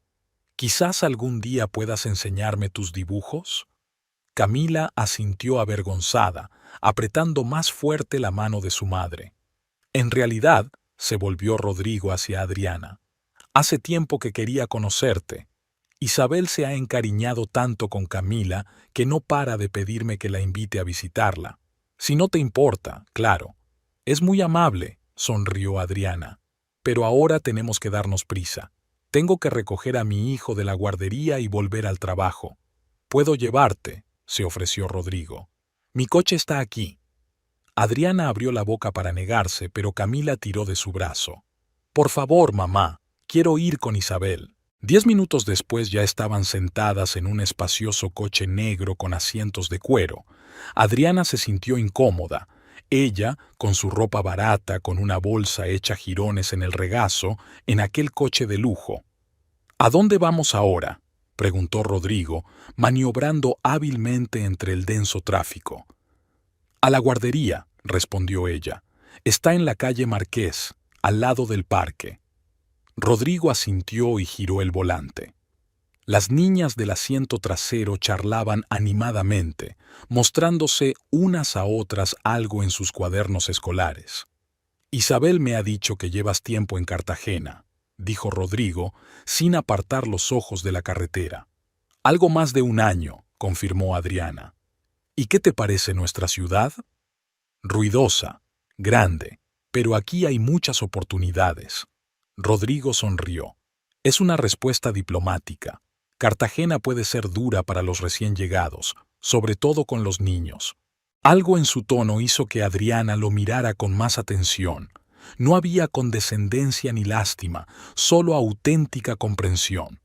«¿Quizás algún día puedas enseñarme tus dibujos?» Camila asintió avergonzada, apretando más fuerte la mano de su madre. «En realidad», se volvió Rodrigo hacia Adriana, «hace tiempo que quería conocerte. Isabel se ha encariñado tanto con Camila que no para de pedirme que la invite a visitarla. Si no te importa, claro». «Es muy amable», sonrió Adriana. «Pero ahora tenemos que darnos prisa. Tengo que recoger a mi hijo de la guardería y volver al trabajo». «Puedo llevarte», se ofreció Rodrigo. «Mi coche está aquí». Adriana abrió la boca para negarse, pero Camila tiró de su brazo. «Por favor, mamá, quiero ir con Isabel». 10 minutos después ya estaban sentadas en un espacioso coche negro con asientos de cuero. Adriana se sintió incómoda. Ella, con su ropa barata, con una bolsa hecha jirones en el regazo, en aquel coche de lujo. «¿A dónde vamos ahora?», preguntó Rodrigo, maniobrando hábilmente entre el denso tráfico. «A la guardería», respondió ella. «Está en la calle Marqués, al lado del parque». Rodrigo asintió y giró el volante. Las niñas del asiento trasero charlaban animadamente, mostrándose unas a otras algo en sus cuadernos escolares. «Isabel me ha dicho que llevas tiempo en Cartagena», dijo Rodrigo, sin apartar los ojos de la carretera. «Algo más de 1 año», confirmó Adriana. «¿Y qué te parece nuestra ciudad?» «Ruidosa, grande, pero aquí hay muchas oportunidades». Rodrigo sonrió. «Es una respuesta diplomática. Cartagena puede ser dura para los recién llegados, sobre todo con los niños». Algo en su tono hizo que Adriana lo mirara con más atención. No había condescendencia ni lástima, solo auténtica comprensión.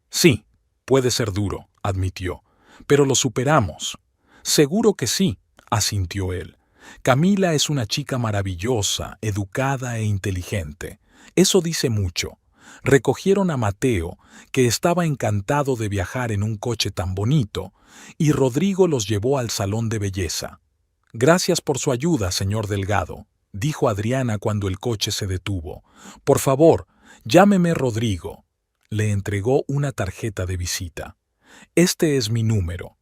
«Sí, puede ser duro», admitió, «pero lo superamos». «Seguro que sí», asintió él. «Camila es una chica maravillosa, educada e inteligente. Eso dice mucho». Recogieron a Mateo, que estaba encantado de viajar en un coche tan bonito, y Rodrigo los llevó al salón de belleza. «Gracias por su ayuda, señor Delgado», dijo Adriana cuando el coche se detuvo. «Por favor, llámeme Rodrigo». Le entregó una tarjeta de visita. «Este es mi número.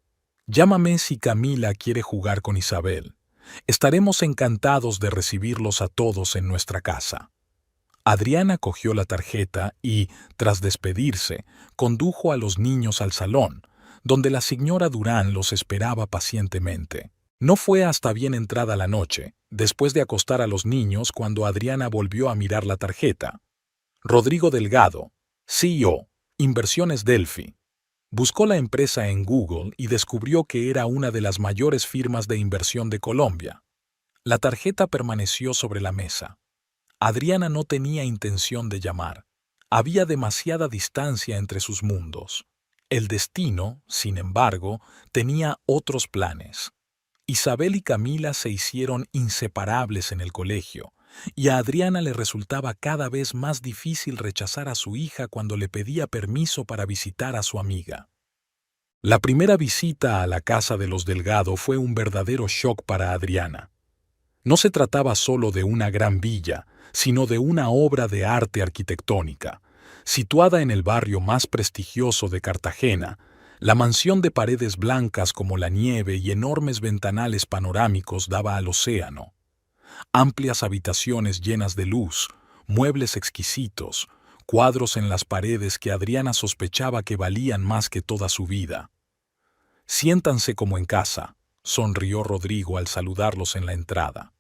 Llámame si Camila quiere jugar con Isabel. Estaremos encantados de recibirlos a todos en nuestra casa». Adriana cogió la tarjeta y, tras despedirse, condujo a los niños al salón, donde la señora Durán los esperaba pacientemente. No fue hasta bien entrada la noche, después de acostar a los niños, cuando Adriana volvió a mirar la tarjeta. Rodrigo Delgado, CEO, Inversiones Delphi. Buscó la empresa en Google y descubrió que era una de las mayores firmas de inversión de Colombia. La tarjeta permaneció sobre la mesa. Adriana no tenía intención de llamar. Había demasiada distancia entre sus mundos. El destino, sin embargo, tenía otros planes. Isabel y Camila se hicieron inseparables en el colegio, y a Adriana le resultaba cada vez más difícil rechazar a su hija cuando le pedía permiso para visitar a su amiga. La primera visita a la casa de los Delgado fue un verdadero shock para Adriana. No se trataba solo de una gran villa, sino de una obra de arte arquitectónica. Situada en el barrio más prestigioso de Cartagena, la mansión de paredes blancas como la nieve y enormes ventanales panorámicos daba al océano. Amplias habitaciones llenas de luz, muebles exquisitos, cuadros en las paredes que Adriana sospechaba que valían más que toda su vida. «Siéntanse como en casa», sonrió Rodrigo al saludarlos en la entrada.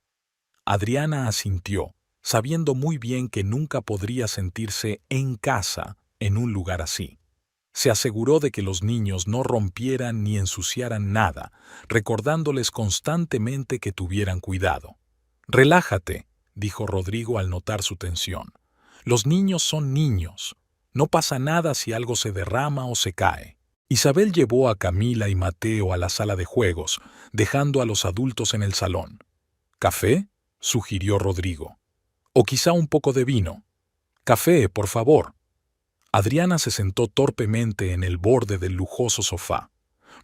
Adriana asintió, sabiendo muy bien que nunca podría sentirse en casa en un lugar así. Se aseguró de que los niños no rompieran ni ensuciaran nada, recordándoles constantemente que tuvieran cuidado. «Relájate», dijo Rodrigo al notar su tensión. Los niños son niños. No pasa nada si algo se derrama o se cae. Isabel llevó a Camila y Mateo a la sala de juegos, dejando a los adultos en el salón. ¿Café?, sugirió Rodrigo. O quizá un poco de vino. Café, por favor. Adriana se sentó torpemente en el borde del lujoso sofá.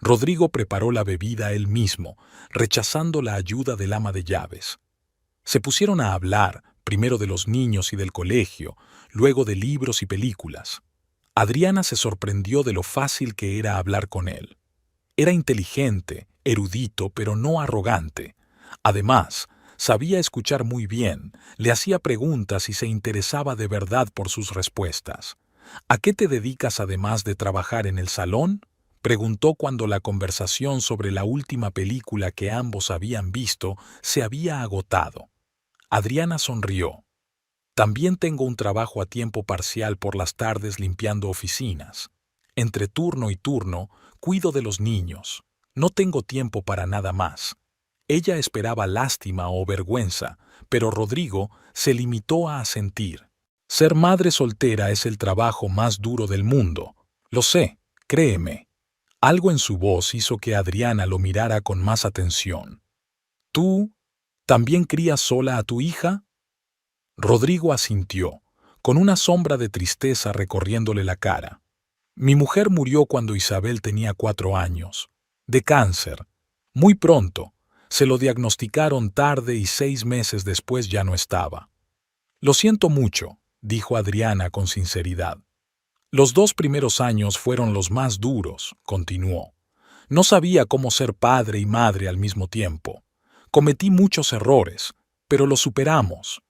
Rodrigo preparó la bebida él mismo, rechazando la ayuda del ama de llaves. Se pusieron a hablar, primero de los niños y del colegio, luego de libros y películas. Adriana se sorprendió de lo fácil que era hablar con él. Era inteligente, erudito, pero no arrogante. Además, sabía escuchar muy bien, le hacía preguntas y se interesaba de verdad por sus respuestas. ¿A qué te dedicas además de trabajar en el salón?, preguntó cuando la conversación sobre la última película que ambos habían visto se había agotado. Adriana sonrió. También tengo un trabajo a tiempo parcial por las tardes limpiando oficinas. Entre turno y turno, cuido de los niños. No tengo tiempo para nada más. Ella esperaba lástima o vergüenza, pero Rodrigo se limitó a asentir. Ser madre soltera es el trabajo más duro del mundo. Lo sé, créeme. Algo en su voz hizo que Adriana lo mirara con más atención. ¿Tú también crías sola a tu hija? Rodrigo asintió, con una sombra de tristeza recorriéndole la cara. Mi mujer murió cuando Isabel tenía 4 años. De cáncer. Muy pronto. Se lo diagnosticaron tarde y 6 meses después ya no estaba. Lo siento mucho, dijo Adriana con sinceridad. Los 2 primeros años fueron los más duros, continuó. No sabía cómo ser padre y madre al mismo tiempo. Cometí muchos errores, pero los superamos.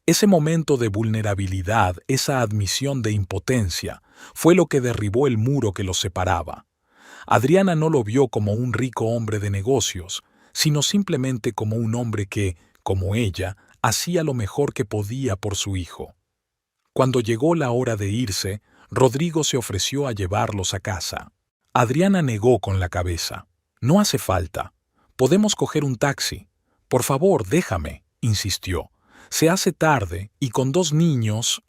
Ese momento de vulnerabilidad, esa admisión de impotencia, fue lo que derribó el muro que los separaba. Adriana no lo vio como un rico hombre de negocios, sino simplemente como un hombre que, como ella, hacía lo mejor que podía por su hijo. Cuando llegó la hora de irse, Rodrigo se ofreció a llevarlos a casa. Adriana negó con la cabeza. No hace falta. Podemos coger un taxi. Por favor, déjame, insistió. Se hace tarde y con 2 niños...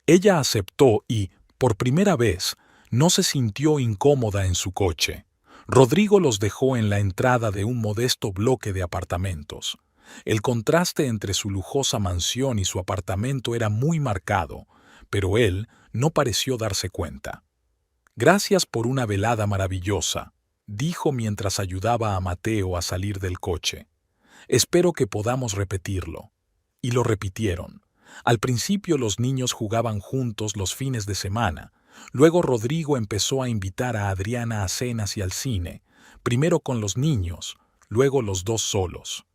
Ella aceptó y, por primera vez, no se sintió incómoda en su coche. Rodrigo los dejó en la entrada de un modesto bloque de apartamentos. El contraste entre su lujosa mansión y su apartamento era muy marcado, pero él no pareció darse cuenta. Gracias por una velada maravillosa, dijo mientras ayudaba a Mateo a salir del coche. Espero que podamos repetirlo. Y lo repitieron. Al principio los niños jugaban juntos los fines de semana. Luego Rodrigo empezó a invitar a Adriana a cenas y al cine, primero con los niños, luego los 2 solos.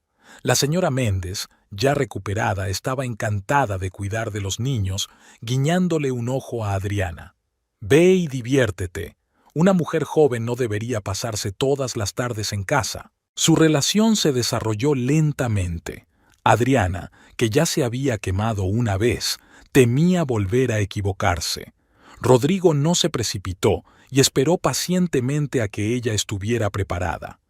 La señora Méndez, ya recuperada, estaba encantada de cuidar de los niños, guiñándole un ojo a Adriana. Ve y diviértete. Una mujer joven no debería pasarse todas las tardes en casa. Su relación se desarrolló lentamente. Adriana, que ya se había quemado una vez, temía volver a equivocarse. Rodrigo no se precipitó y esperó pacientemente a que ella estuviera preparada.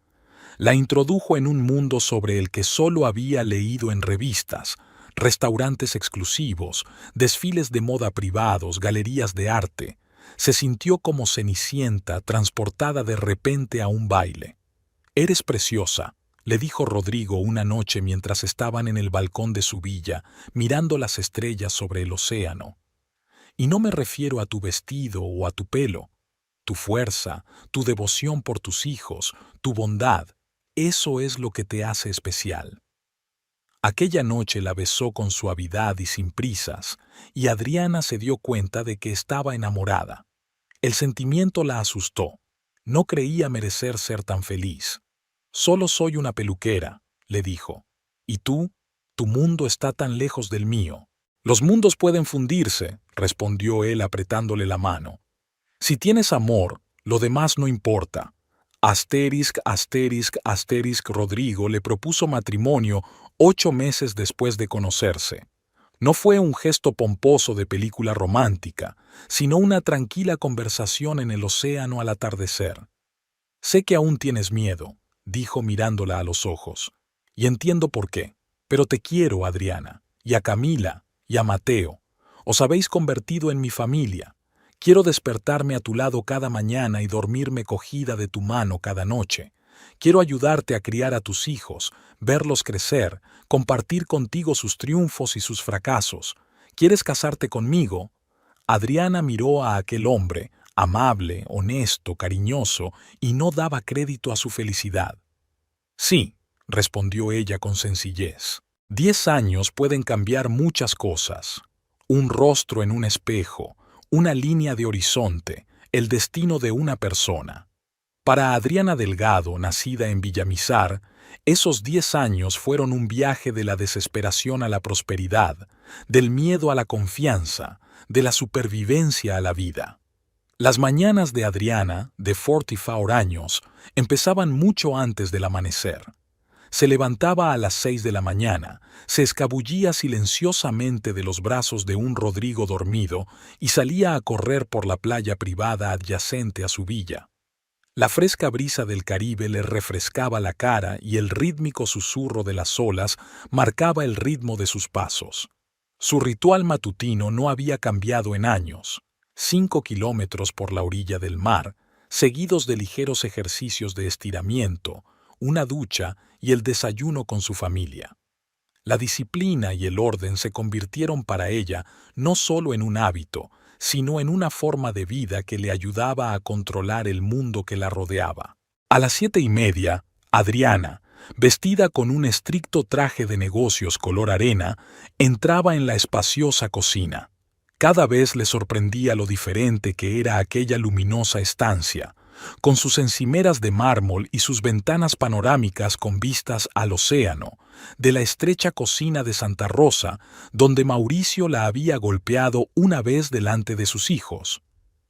La introdujo en un mundo sobre el que solo había leído en revistas, restaurantes exclusivos, desfiles de moda privados, galerías de arte. Se sintió como Cenicienta transportada de repente a un baile. «Eres preciosa», le dijo Rodrigo una noche mientras estaban en el balcón de su villa, mirando las estrellas sobre el océano. «Y no me refiero a tu vestido o a tu pelo. Tu fuerza, tu devoción por tus hijos, tu bondad, eso es lo que te hace especial». Aquella noche la besó con suavidad y sin prisas, y Adriana se dio cuenta de que estaba enamorada. El sentimiento la asustó. No creía merecer ser tan feliz. «Solo soy una peluquera», le dijo. «Y tú, tu mundo está tan lejos del mío». «Los mundos pueden fundirse», respondió él apretándole la mano. «Si tienes amor, lo demás no importa». Rodrigo le propuso matrimonio 8 meses después de conocerse. No fue un gesto pomposo de película romántica, sino una tranquila conversación en el océano al atardecer. «Sé que aún tienes miedo», dijo mirándola a los ojos, «y entiendo por qué. Pero te quiero, Adriana, y a Camila, y a Mateo. Os habéis convertido en mi familia. Quiero despertarme a tu lado cada mañana y dormirme cogida de tu mano cada noche. Quiero ayudarte a criar a tus hijos, verlos crecer, compartir contigo sus triunfos y sus fracasos. ¿Quieres casarte conmigo? Adriana miró a aquel hombre, amable, honesto, cariñoso, y no daba crédito a su felicidad. Sí, respondió ella con sencillez. 10 años pueden cambiar muchas cosas. Un rostro en un espejo, una línea de horizonte, el destino de una persona. Para Adriana Delgado, nacida en Villamizar, esos 10 años fueron un viaje de la desesperación a la prosperidad, del miedo a la confianza, de la supervivencia a la vida. Las mañanas de Adriana, de 44 años, empezaban mucho antes del amanecer. Se levantaba a las 6 de la mañana, se escabullía silenciosamente de los brazos de un Rodrigo dormido y salía a correr por la playa privada adyacente a su villa. La fresca brisa del Caribe le refrescaba la cara y el rítmico susurro de las olas marcaba el ritmo de sus pasos. Su ritual matutino no había cambiado en años. 5 kilómetros por la orilla del mar, seguidos de ligeros ejercicios de estiramiento, una ducha y el desayuno con su familia. La disciplina y el orden se convirtieron para ella no solo en un hábito, sino en una forma de vida que le ayudaba a controlar el mundo que la rodeaba. A las 7:30, Adriana, vestida con un estricto traje de negocios color arena, entraba en la espaciosa cocina. Cada vez le sorprendía lo diferente que era aquella luminosa estancia, con sus encimeras de mármol y sus ventanas panorámicas con vistas al océano, de la estrecha cocina de Santa Rosa, donde Mauricio la había golpeado una vez delante de sus hijos.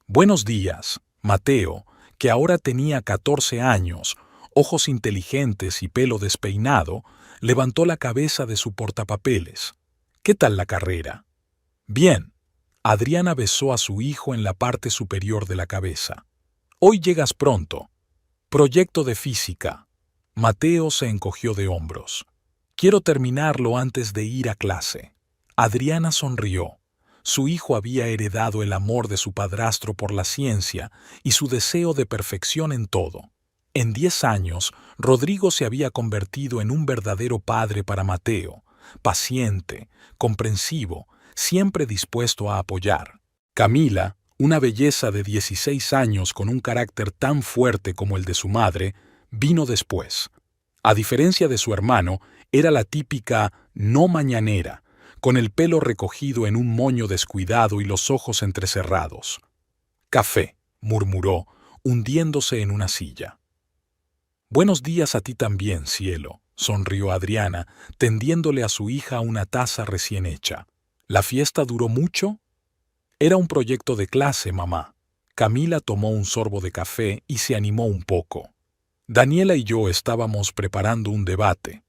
Buenos días, Mateo, que ahora tenía 14 años, ojos inteligentes y pelo despeinado, levantó la cabeza de su portapapeles. ¿Qué tal la carrera? Bien. Adriana besó a su hijo en la parte superior de la cabeza. Hoy llegas pronto. Proyecto de física. Mateo se encogió de hombros. Quiero terminarlo antes de ir a clase. Adriana sonrió. Su hijo había heredado el amor de su padrastro por la ciencia y su deseo de perfección en todo. En 10 años, Rodrigo se había convertido en un verdadero padre para Mateo, paciente, comprensivo, siempre dispuesto a apoyar. Camila, una belleza de 16 años con un carácter tan fuerte como el de su madre, vino después. A diferencia de su hermano, era la típica no mañanera, con el pelo recogido en un moño descuidado y los ojos entrecerrados. «Café», murmuró, hundiéndose en una silla. «Buenos días a ti también, cielo», sonrió Adriana, tendiéndole a su hija una taza recién hecha. «¿La fiesta duró mucho?» «Era un proyecto de clase, mamá». Camila tomó un sorbo de café y se animó un poco. «Daniela y yo estábamos preparando un debate».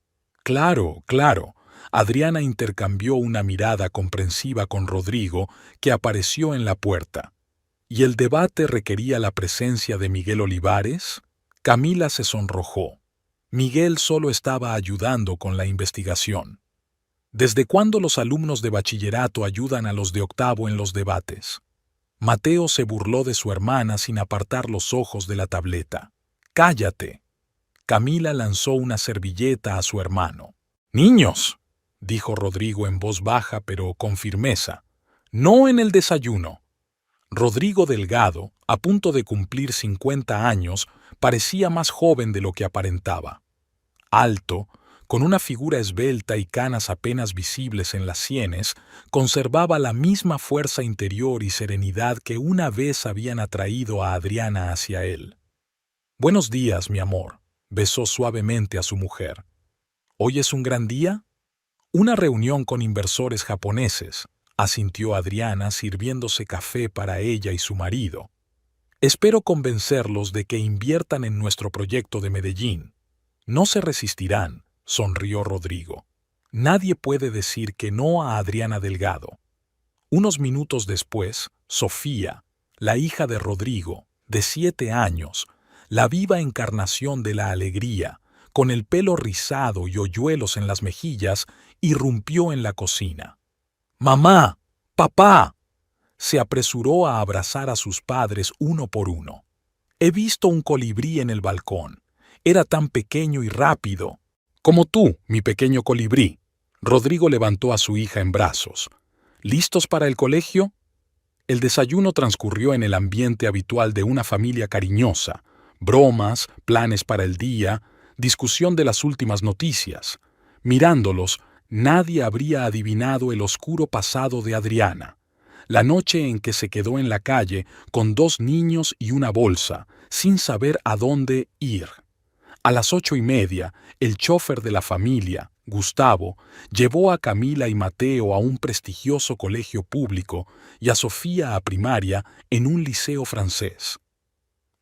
«Claro, claro». Adriana intercambió una mirada comprensiva con Rodrigo, que apareció en la puerta. ¿Y el debate requería la presencia de Miguel Olivares? Camila se sonrojó. Miguel solo estaba ayudando con la investigación. ¿Desde cuándo los alumnos de bachillerato ayudan a los de octavo en los debates? Mateo se burló de su hermana sin apartar los ojos de la tableta. «¡Cállate!». Camila lanzó una servilleta a su hermano. «Niños», dijo Rodrigo en voz baja pero con firmeza, «no en el desayuno». Rodrigo Delgado, a punto de cumplir 50 años, parecía más joven de lo que aparentaba. Alto, con una figura esbelta y canas apenas visibles en las sienes, conservaba la misma fuerza interior y serenidad que una vez habían atraído a Adriana hacia él. «Buenos días, mi amor», besó suavemente a su mujer. «¿Hoy es un gran día?» «Una reunión con inversores japoneses», asintió Adriana sirviéndose café para ella y su marido. «Espero convencerlos de que inviertan en nuestro proyecto de Medellín. No se resistirán», sonrió Rodrigo. «Nadie puede decir que no a Adriana Delgado». Unos minutos después, Sofía, la hija de Rodrigo, de 7 años, la viva encarnación de la alegría, con el pelo rizado y hoyuelos en las mejillas, irrumpió en la cocina. ¡Mamá! ¡Papá! Se apresuró a abrazar a sus padres uno por uno. He visto un colibrí en el balcón. Era tan pequeño y rápido. Como tú, mi pequeño colibrí. Rodrigo levantó a su hija en brazos. ¿Listos para el colegio? El desayuno transcurrió en el ambiente habitual de una familia cariñosa. Bromas, planes para el día, discusión de las últimas noticias. Mirándolos, nadie habría adivinado el oscuro pasado de Adriana. La noche en que se quedó en la calle con 2 niños y una bolsa, sin saber a dónde ir. A las 8:30, el chofer de la familia, Gustavo, llevó a Camila y Mateo a un prestigioso colegio público y a Sofía a primaria en un liceo francés.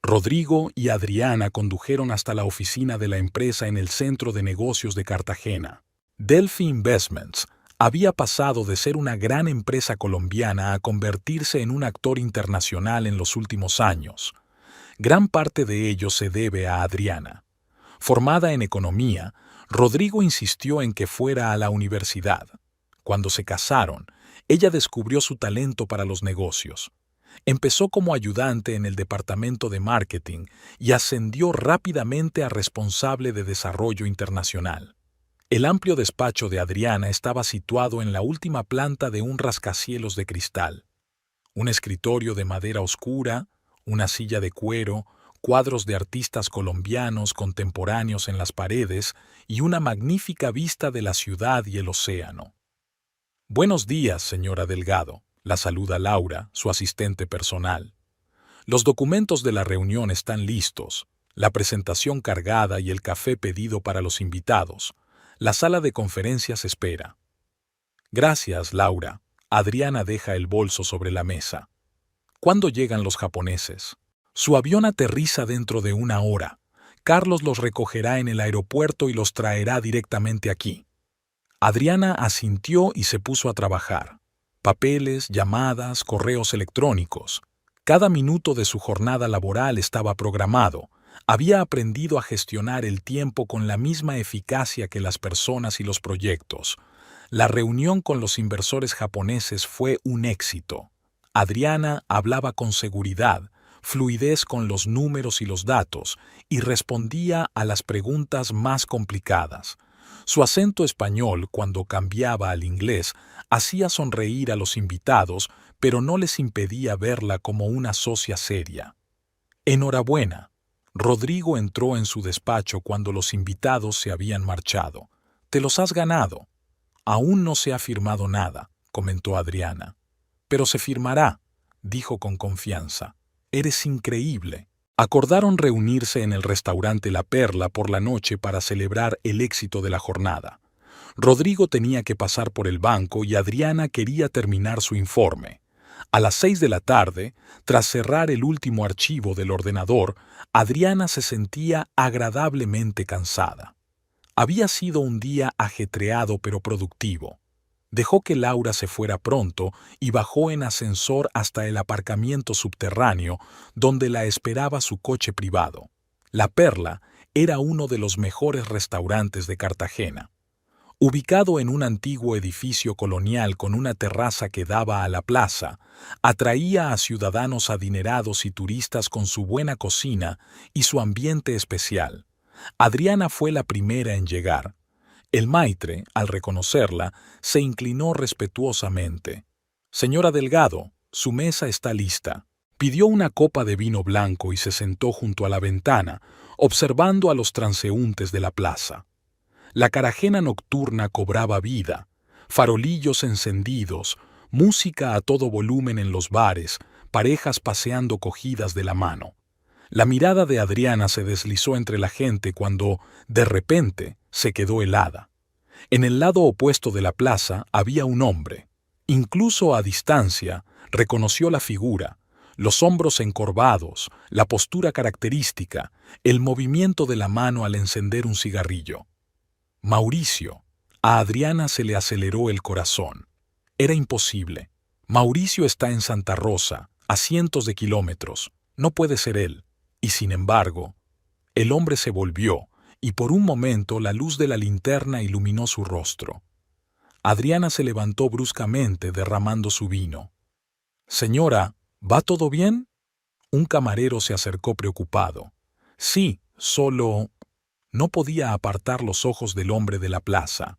Rodrigo y Adriana condujeron hasta la oficina de la empresa en el centro de negocios de Cartagena. Delphi Investments había pasado de ser una gran empresa colombiana a convertirse en un actor internacional en los últimos años. Gran parte de ello se debe a Adriana. Formada en economía, Rodrigo insistió en que fuera a la universidad. Cuando se casaron, ella descubrió su talento para los negocios. Empezó como ayudante en el departamento de marketing y ascendió rápidamente a responsable de desarrollo internacional. El amplio despacho de Adriana estaba situado en la última planta de un rascacielos de cristal. Un escritorio de madera oscura, una silla de cuero, cuadros de artistas colombianos contemporáneos en las paredes y una magnífica vista de la ciudad y el océano. Buenos días, señora Delgado, la saluda Laura, su asistente personal. Los documentos de la reunión están listos, la presentación cargada y el café pedido para los invitados. La sala de conferencias espera. Gracias, Laura. Adriana deja el bolso sobre la mesa. ¿Cuándo llegan los japoneses? Su avión aterriza dentro de 1 hora. Carlos los recogerá en el aeropuerto y los traerá directamente aquí. Adriana asintió y se puso a trabajar. Papeles, llamadas, correos electrónicos. Cada minuto de su jornada laboral estaba programado. Había aprendido a gestionar el tiempo con la misma eficacia que las personas y los proyectos. La reunión con los inversores japoneses fue un éxito. Adriana hablaba con seguridad, fluidez con los números y los datos, y respondía a las preguntas más complicadas. Su acento español, cuando cambiaba al inglés, hacía sonreír a los invitados, pero no les impedía verla como una socia seria. Enhorabuena. Rodrigo entró en su despacho cuando los invitados se habían marchado. Te los has ganado. Aún no se ha firmado nada, comentó Adriana. Pero se firmará, dijo con confianza. Eres increíble. Acordaron reunirse en el restaurante La Perla por la noche para celebrar el éxito de la jornada. Rodrigo tenía que pasar por el banco y Adriana quería terminar su informe. A las 6 de la tarde, tras cerrar el último archivo del ordenador, Adriana se sentía agradablemente cansada. Había sido un día ajetreado pero productivo. Dejó que Laura se fuera pronto y bajó en ascensor hasta el aparcamiento subterráneo, donde la esperaba su coche privado. La Perla era uno de los mejores restaurantes de Cartagena. Ubicado en un antiguo edificio colonial con una terraza que daba a la plaza, atraía a ciudadanos adinerados y turistas con su buena cocina y su ambiente especial. Adriana fue la primera en llegar. El maitre, al reconocerla, se inclinó respetuosamente. «Señora Delgado, su mesa está lista». Pidió una copa de vino blanco y se sentó junto a la ventana, observando a los transeúntes de la plaza. La Caragena nocturna cobraba vida, farolillos encendidos, música a todo volumen en los bares, parejas paseando cogidas de la mano. La mirada de Adriana se deslizó entre la gente cuando, de repente, se quedó helada. En el lado opuesto de la plaza había un hombre. Incluso a distancia, reconoció la figura, los hombros encorvados, la postura característica, el movimiento de la mano al encender un cigarrillo. Mauricio. A Adriana se le aceleró el corazón. Era imposible. Mauricio está en Santa Rosa, a cientos de kilómetros. No puede ser él. Y sin embargo, el hombre se volvió y por un momento la luz de la linterna iluminó su rostro. Adriana se levantó bruscamente, derramando su vino. «Señora, ¿va todo bien?» Un camarero se acercó preocupado. «Sí, solo...» No podía apartar los ojos del hombre de la plaza.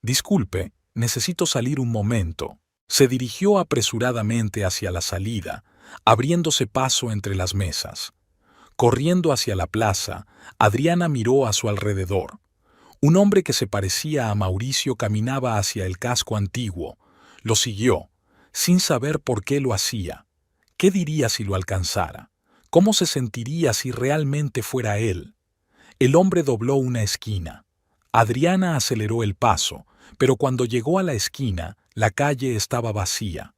«Disculpe, necesito salir un momento». Se dirigió apresuradamente hacia la salida, abriéndose paso entre las mesas. Corriendo hacia la plaza, Adriana miró a su alrededor. Un hombre que se parecía a Mauricio caminaba hacia el casco antiguo. Lo siguió, sin saber por qué lo hacía. ¿Qué diría si lo alcanzara? ¿Cómo se sentiría si realmente fuera él? El hombre dobló una esquina. Adriana aceleró el paso, pero cuando llegó a la esquina, la calle estaba vacía.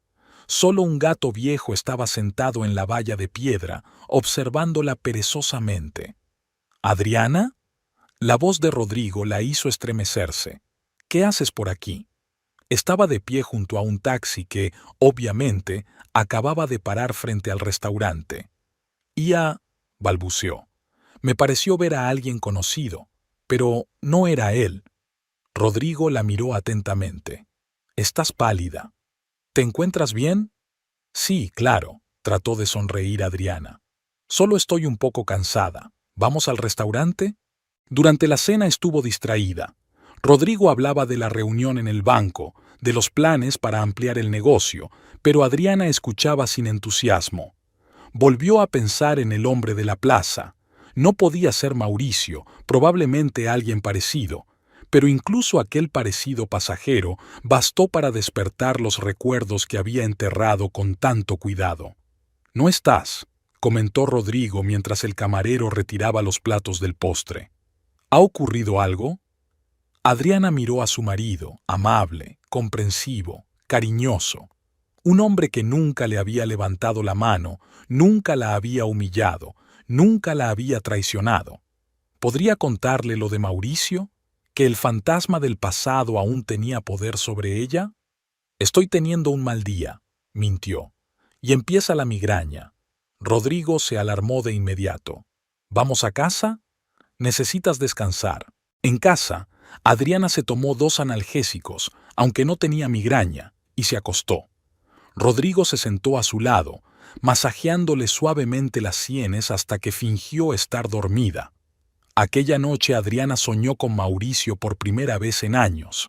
Solo un gato viejo estaba sentado en la valla de piedra, observándola perezosamente. «¿Adriana?» La voz de Rodrigo la hizo estremecerse. «¿Qué haces por aquí?» Estaba de pie junto a un taxi que, obviamente, acababa de parar frente al restaurante. «Ya», balbuceó. «Me pareció ver a alguien conocido, pero no era él». Rodrigo la miró atentamente. «Estás pálida. ¿Te encuentras bien?» «Sí, claro», trató de sonreír Adriana. «Solo estoy un poco cansada. ¿Vamos al restaurante?» Durante la cena estuvo distraída. Rodrigo hablaba de la reunión en el banco, de los planes para ampliar el negocio, pero Adriana escuchaba sin entusiasmo. Volvió a pensar en el hombre de la plaza. No podía ser Mauricio, probablemente alguien parecido, pero incluso aquel parecido pasajero bastó para despertar los recuerdos que había enterrado con tanto cuidado. «No estás», comentó Rodrigo mientras el camarero retiraba los platos del postre. «¿Ha ocurrido algo?» Adriana miró a su marido, amable, comprensivo, cariñoso. Un hombre que nunca le había levantado la mano, nunca la había humillado, nunca la había traicionado. ¿Podría contarle lo de Mauricio? ¿Que el fantasma del pasado aún tenía poder sobre ella? «Estoy teniendo un mal día», mintió. «Y empieza la migraña». Rodrigo se alarmó de inmediato. «¿Vamos a casa?» «Necesitas descansar». En casa, Adriana se tomó 2 analgésicos, aunque no tenía migraña, y se acostó. Rodrigo se sentó a su lado, masajeándole suavemente las sienes hasta que fingió estar dormida. Aquella noche Adriana soñó con Mauricio por primera vez en años.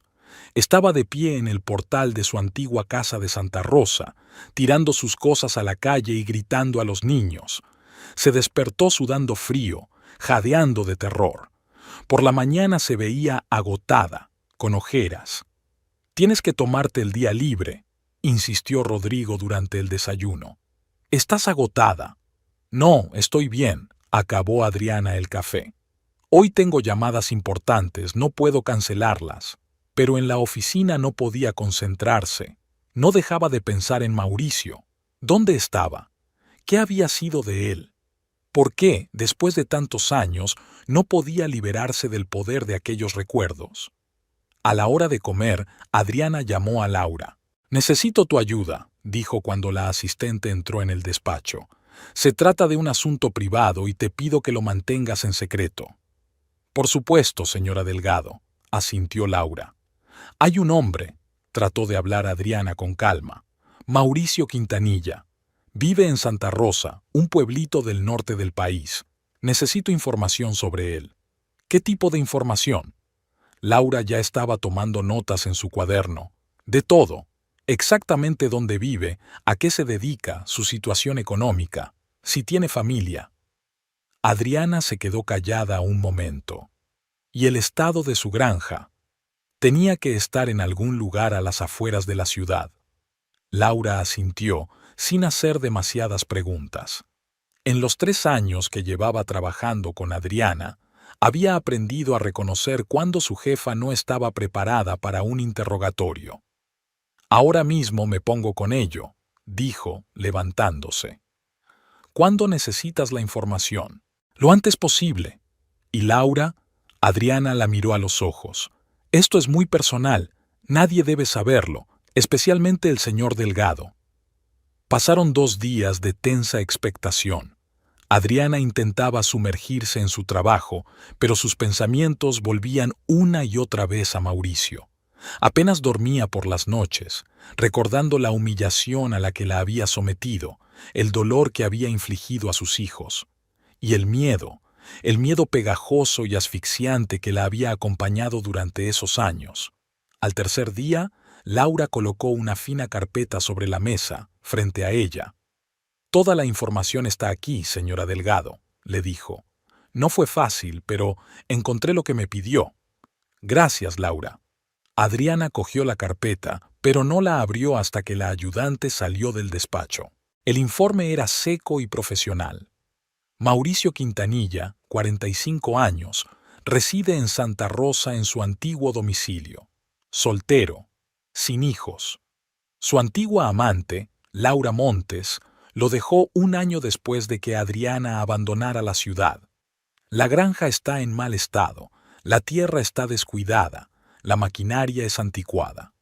Estaba de pie en el portal de su antigua casa de Santa Rosa, tirando sus cosas a la calle y gritando a los niños. Se despertó sudando frío, jadeando de terror. Por la mañana se veía agotada, con ojeras. «Tienes que tomarte el día libre», insistió Rodrigo durante el desayuno. «Estás agotada». «No, estoy bien», acabó Adriana el café. «Hoy tengo llamadas importantes, no puedo cancelarlas». Pero en la oficina no podía concentrarse. No dejaba de pensar en Mauricio. ¿Dónde estaba? ¿Qué había sido de él? ¿Por qué, después de tantos años, no podía liberarse del poder de aquellos recuerdos? A la hora de comer, Adriana llamó a Laura. «Necesito tu ayuda», dijo cuando la asistente entró en el despacho. «Se trata de un asunto privado y te pido que lo mantengas en secreto». «Por supuesto, señora Delgado», asintió Laura. «Hay un hombre», trató de hablar Adriana con calma. «Mauricio Quintanilla. Vive en Santa Rosa, un pueblito del norte del país. Necesito información sobre él». «¿Qué tipo de información?» Laura ya estaba tomando notas en su cuaderno. «De todo. Exactamente dónde vive, a qué se dedica, su situación económica, si tiene familia». Adriana se quedó callada un momento. «¿Y el estado de su granja?» «Tenía que estar en algún lugar a las afueras de la ciudad». Laura asintió, sin hacer demasiadas preguntas. En los 3 años que llevaba trabajando con Adriana, había aprendido a reconocer cuando su jefa no estaba preparada para un interrogatorio. «Ahora mismo me pongo con ello», dijo, levantándose. «¿Cuándo necesitas la información?» «Lo antes posible». «¿Y Laura?» Adriana la miró a los ojos. «Esto es muy personal. Nadie debe saberlo, especialmente el señor Delgado». Pasaron 2 días de tensa expectación. Adriana intentaba sumergirse en su trabajo, pero sus pensamientos volvían una y otra vez a Mauricio. Apenas dormía por las noches, recordando la humillación a la que la había sometido, el dolor que había infligido a sus hijos, y el miedo pegajoso y asfixiante que la había acompañado durante esos años. Al tercer día, Laura colocó una fina carpeta sobre la mesa, frente a ella. «Toda la información está aquí, señora Delgado», le dijo. «No fue fácil, pero encontré lo que me pidió». «Gracias, Laura». Adriana cogió la carpeta, pero no la abrió hasta que la ayudante salió del despacho. El informe era seco y profesional. Mauricio Quintanilla, 45 años, reside en Santa Rosa en su antiguo domicilio. Soltero, sin hijos. Su antigua amante, Laura Montes, lo dejó un año después de que Adriana abandonara la ciudad. La granja está en mal estado, la tierra está descuidada, la maquinaria es anticuada.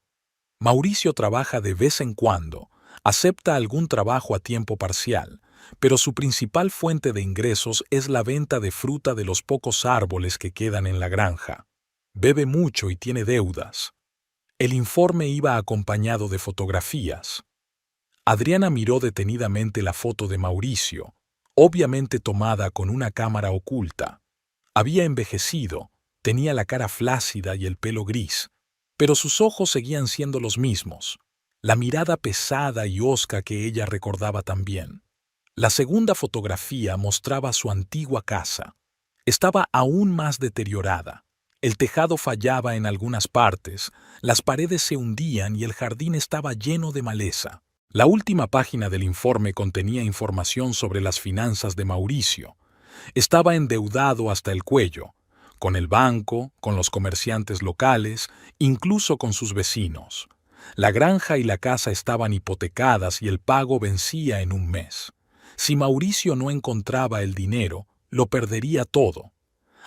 Mauricio trabaja de vez en cuando, acepta algún trabajo a tiempo parcial, pero su principal fuente de ingresos es la venta de fruta de los pocos árboles que quedan en la granja. Bebe mucho y tiene deudas. El informe iba acompañado de fotografías. Adriana miró detenidamente la foto de Mauricio, obviamente tomada con una cámara oculta. Había envejecido, tenía la cara flácida y el pelo gris, pero sus ojos seguían siendo los mismos, la mirada pesada y hosca que ella recordaba también. La segunda fotografía mostraba su antigua casa. Estaba aún más deteriorada. El tejado fallaba en algunas partes, las paredes se hundían y el jardín estaba lleno de maleza. La última página del informe contenía información sobre las finanzas de Mauricio. Estaba endeudado hasta el cuello, con el banco, con los comerciantes locales, incluso con sus vecinos. La granja y la casa estaban hipotecadas y el pago vencía en un mes. Si Mauricio no encontraba el dinero, lo perdería todo.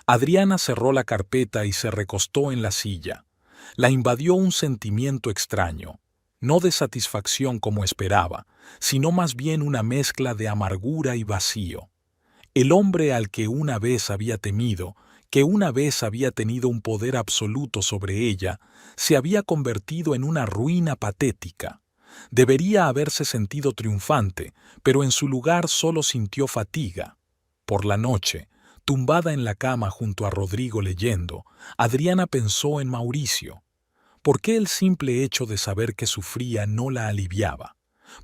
Adriana cerró la carpeta y se recostó en la silla. La invadió un sentimiento extraño. No de satisfacción como esperaba, sino más bien una mezcla de amargura y vacío. El hombre al que una vez había temido, que una vez había tenido un poder absoluto sobre ella, se había convertido en una ruina patética. Debería haberse sentido triunfante, pero en su lugar solo sintió fatiga. Por la noche, tumbada en la cama junto a Rodrigo leyendo, Adriana pensó en Mauricio. ¿Por qué el simple hecho de saber que sufría no la aliviaba?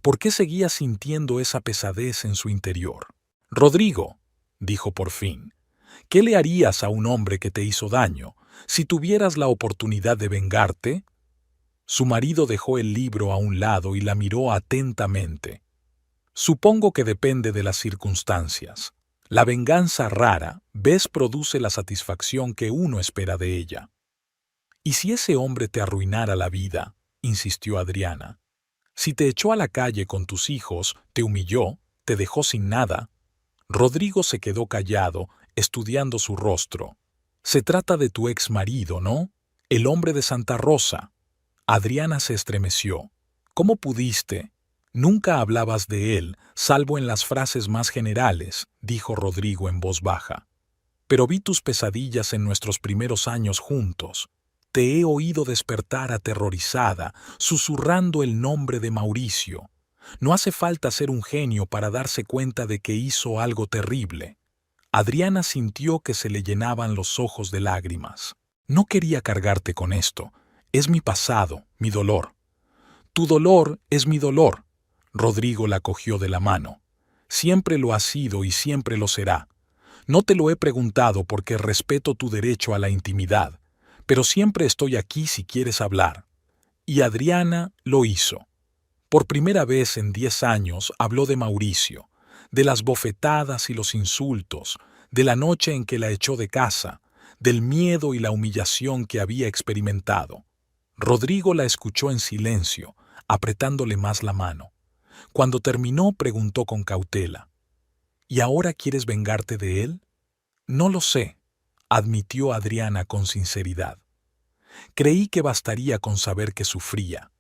¿Por qué seguía sintiendo esa pesadez en su interior? «Rodrigo», dijo por fin, «¿qué le harías a un hombre que te hizo daño? Si tuvieras la oportunidad de vengarte». Su marido dejó el libro a un lado y la miró atentamente. «Supongo que depende de las circunstancias. La venganza rara, ves, produce la satisfacción que uno espera de ella». «¿Y si ese hombre te arruinara la vida?», insistió Adriana. «Si te echó a la calle con tus hijos, te humilló, te dejó sin nada». Rodrigo se quedó callado, estudiando su rostro. «Se trata de tu ex marido, ¿no? El hombre de Santa Rosa». Adriana se estremeció. «¿Cómo pudiste? Nunca hablabas de él, salvo en las frases más generales», dijo Rodrigo en voz baja. «Pero vi tus pesadillas en nuestros primeros años juntos. Te he oído despertar aterrorizada, susurrando el nombre de Mauricio. No hace falta ser un genio para darse cuenta de que hizo algo terrible». Adriana sintió que se le llenaban los ojos de lágrimas. «No quería cargarte con esto. Es mi pasado, mi dolor». «Tu dolor es mi dolor». Rodrigo la cogió de la mano. «Siempre lo ha sido y siempre lo será. No te lo he preguntado porque respeto tu derecho a la intimidad, pero siempre estoy aquí si quieres hablar». Y Adriana lo hizo. Por primera vez en 10 años habló de Mauricio, de las bofetadas y los insultos, de la noche en que la echó de casa, del miedo y la humillación que había experimentado. Rodrigo la escuchó en silencio, apretándole más la mano. Cuando terminó, preguntó con cautela: «¿Y ahora quieres vengarte de él?». «No lo sé», admitió Adriana con sinceridad. «Creí que bastaría con saber que sufría,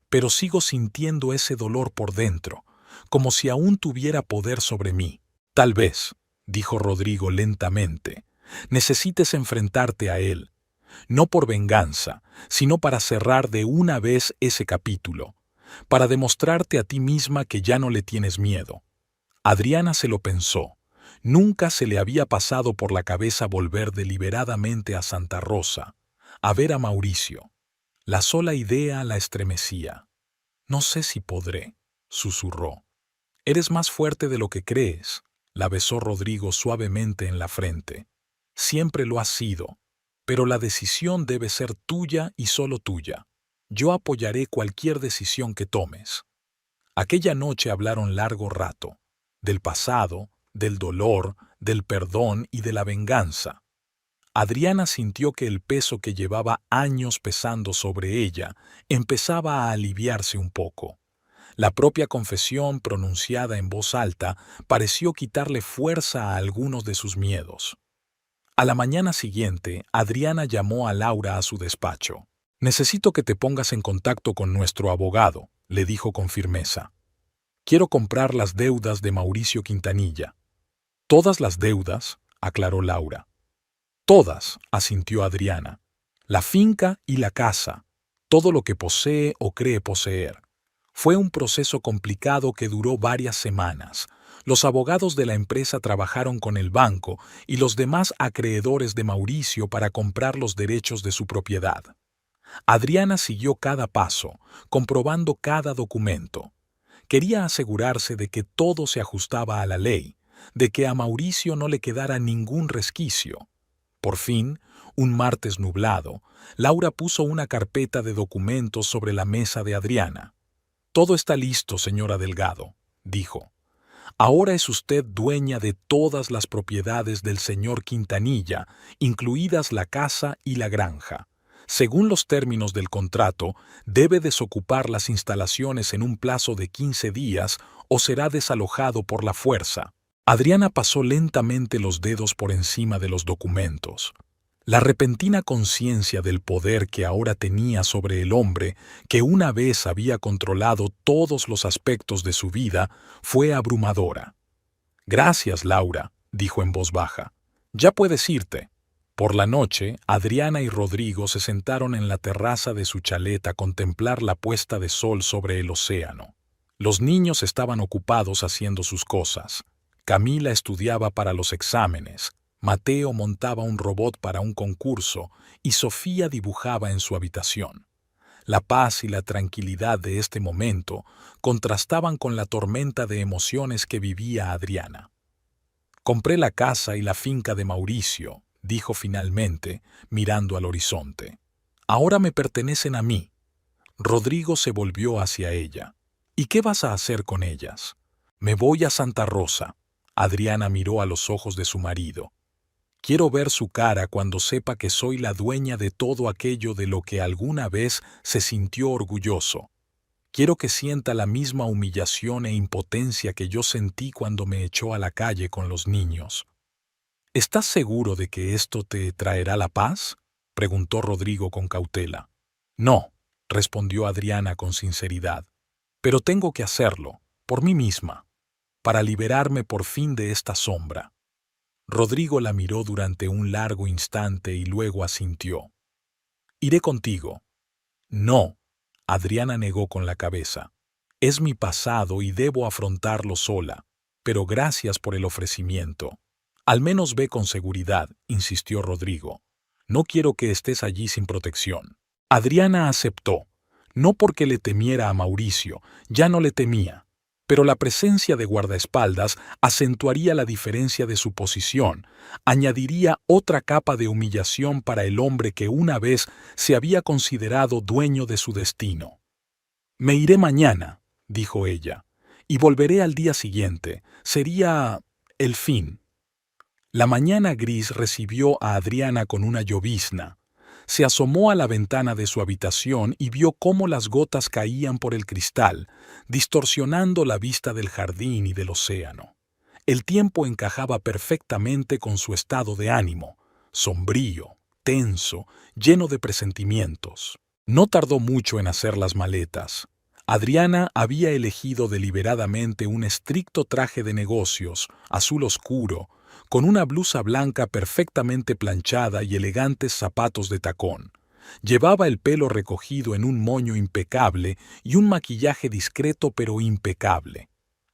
pero sigo sintiendo ese dolor por dentro, como si aún tuviera poder sobre mí». Tal vez, dijo Rodrigo lentamente, necesites enfrentarte a él, no por venganza, sino para cerrar de una vez ese capítulo, para demostrarte a ti misma que ya no le tienes miedo. Adriana se lo pensó. Nunca se le había pasado por la cabeza volver deliberadamente a Santa Rosa, a ver a Mauricio. La sola idea la estremecía. No sé si podré, susurró. Eres más fuerte de lo que crees, la besó Rodrigo suavemente en la frente. Siempre lo has sido, pero la decisión debe ser tuya y solo tuya. Yo apoyaré cualquier decisión que tomes. Aquella noche hablaron largo rato, del pasado, del dolor, del perdón y de la venganza. Adriana sintió que el peso que llevaba años pesando sobre ella empezaba a aliviarse un poco. La propia confesión pronunciada en voz alta pareció quitarle fuerza a algunos de sus miedos. A la mañana siguiente, Adriana llamó a Laura a su despacho. «Necesito que te pongas en contacto con nuestro abogado», le dijo con firmeza. «Quiero comprar las deudas de Mauricio Quintanilla». «¿Todas las deudas?», aclaró Laura. «Todas», asintió Adriana. «La finca y la casa, todo lo que posee o cree poseer». Fue un proceso complicado que duró varias semanas. Los abogados de la empresa trabajaron con el banco y los demás acreedores de Mauricio para comprar los derechos de su propiedad. Adriana siguió cada paso, comprobando cada documento. Quería asegurarse de que todo se ajustaba a la ley, de que a Mauricio no le quedara ningún resquicio. Por fin, un martes nublado, Laura puso una carpeta de documentos sobre la mesa de Adriana. «Todo está listo, señora Delgado», dijo. «Ahora es usted dueña de todas las propiedades del señor Quintanilla, incluidas la casa y la granja. Según los términos del contrato, debe desocupar las instalaciones en un plazo de 15 días o será desalojado por la fuerza». Adriana pasó lentamente los dedos por encima de los documentos. La repentina conciencia del poder que ahora tenía sobre el hombre, que una vez había controlado todos los aspectos de su vida, fue abrumadora. «Gracias, Laura», dijo en voz baja. «Ya puedes irte». Por la noche, Adriana y Rodrigo se sentaron en la terraza de su chalet a contemplar la puesta de sol sobre el océano. Los niños estaban ocupados haciendo sus cosas. Camila estudiaba para los exámenes. Mateo montaba un robot para un concurso y Sofía dibujaba en su habitación. La paz y la tranquilidad de este momento contrastaban con la tormenta de emociones que vivía Adriana. «Compré la casa y la finca de Mauricio», dijo finalmente, mirando al horizonte. «Ahora me pertenecen a mí». Rodrigo se volvió hacia ella. «¿Y qué vas a hacer con ellas?» «Me voy a Santa Rosa». Adriana miró a los ojos de su marido. «Quiero ver su cara cuando sepa que soy la dueña de todo aquello de lo que alguna vez se sintió orgulloso. Quiero que sienta la misma humillación e impotencia que yo sentí cuando me echó a la calle con los niños». «¿Estás seguro de que esto te traerá la paz?», preguntó Rodrigo con cautela. «No», respondió Adriana con sinceridad. «Pero tengo que hacerlo, por mí misma, para liberarme por fin de esta sombra». Rodrigo la miró durante un largo instante y luego asintió. «Iré contigo». «No», Adriana negó con la cabeza. «Es mi pasado y debo afrontarlo sola, pero gracias por el ofrecimiento». «Al menos ve con seguridad», insistió Rodrigo. «No quiero que estés allí sin protección». Adriana aceptó, no porque le temiera a Mauricio, ya no le temía, pero la presencia de guardaespaldas acentuaría la diferencia de su posición, añadiría otra capa de humillación para el hombre que una vez se había considerado dueño de su destino. «Me iré mañana», dijo ella, «y volveré al día siguiente. Sería el fin». La mañana gris recibió a Adriana con una llovizna. Se asomó a la ventana de su habitación y vio cómo las gotas caían por el cristal, distorsionando la vista del jardín y del océano. El tiempo encajaba perfectamente con su estado de ánimo, sombrío, tenso, lleno de presentimientos. No tardó mucho en hacer las maletas. Adriana había elegido deliberadamente un estricto traje de negocios, azul oscuro, con una blusa blanca perfectamente planchada y elegantes zapatos de tacón. Llevaba el pelo recogido en un moño impecable y un maquillaje discreto pero impecable.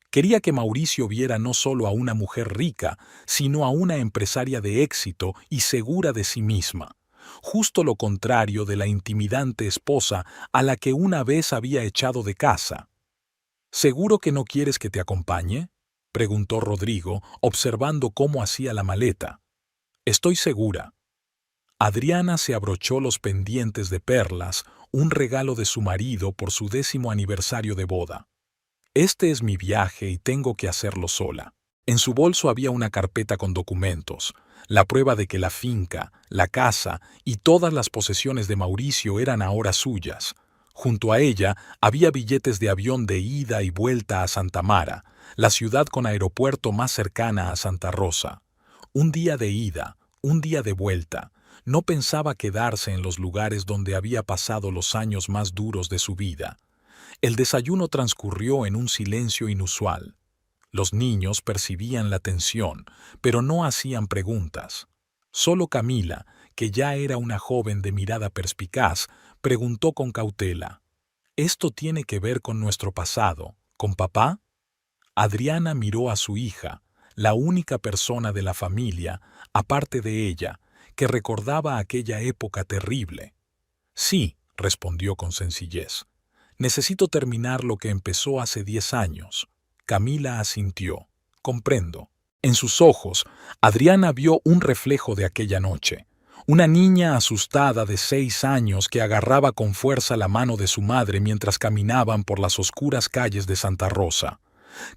Quería que Mauricio viera no solo a una mujer rica, sino a una empresaria de éxito y segura de sí misma. Justo lo contrario de la intimidante esposa a la que una vez había echado de casa. ¿Seguro que no quieres que te acompañe?, preguntó Rodrigo, observando cómo hacía la maleta. Estoy segura. Adriana se abrochó los pendientes de perlas, un regalo de su marido por su 10º aniversario de boda. Este es mi viaje y tengo que hacerlo sola. En su bolso había una carpeta con documentos, la prueba de que la finca, la casa y todas las posesiones de Mauricio eran ahora suyas. Junto a ella había billetes de avión de ida y vuelta a Santa Mara, la ciudad con aeropuerto más cercana a Santa Rosa. Un día de ida, un día de vuelta. No pensaba quedarse en los lugares donde había pasado los años más duros de su vida. El desayuno transcurrió en un silencio inusual. Los niños percibían la tensión, pero no hacían preguntas. Solo Camila, que ya era una joven de mirada perspicaz, preguntó con cautela: ¿Esto tiene que ver con nuestro pasado, con papá? Adriana miró a su hija, la única persona de la familia, aparte de ella, que recordaba aquella época terrible. Sí, respondió con sencillez. Necesito terminar lo que empezó hace 10 años. Camila asintió. Comprendo. En sus ojos, Adriana vio un reflejo de aquella noche. Una niña asustada de 6 años que agarraba con fuerza la mano de su madre mientras caminaban por las oscuras calles de Santa Rosa.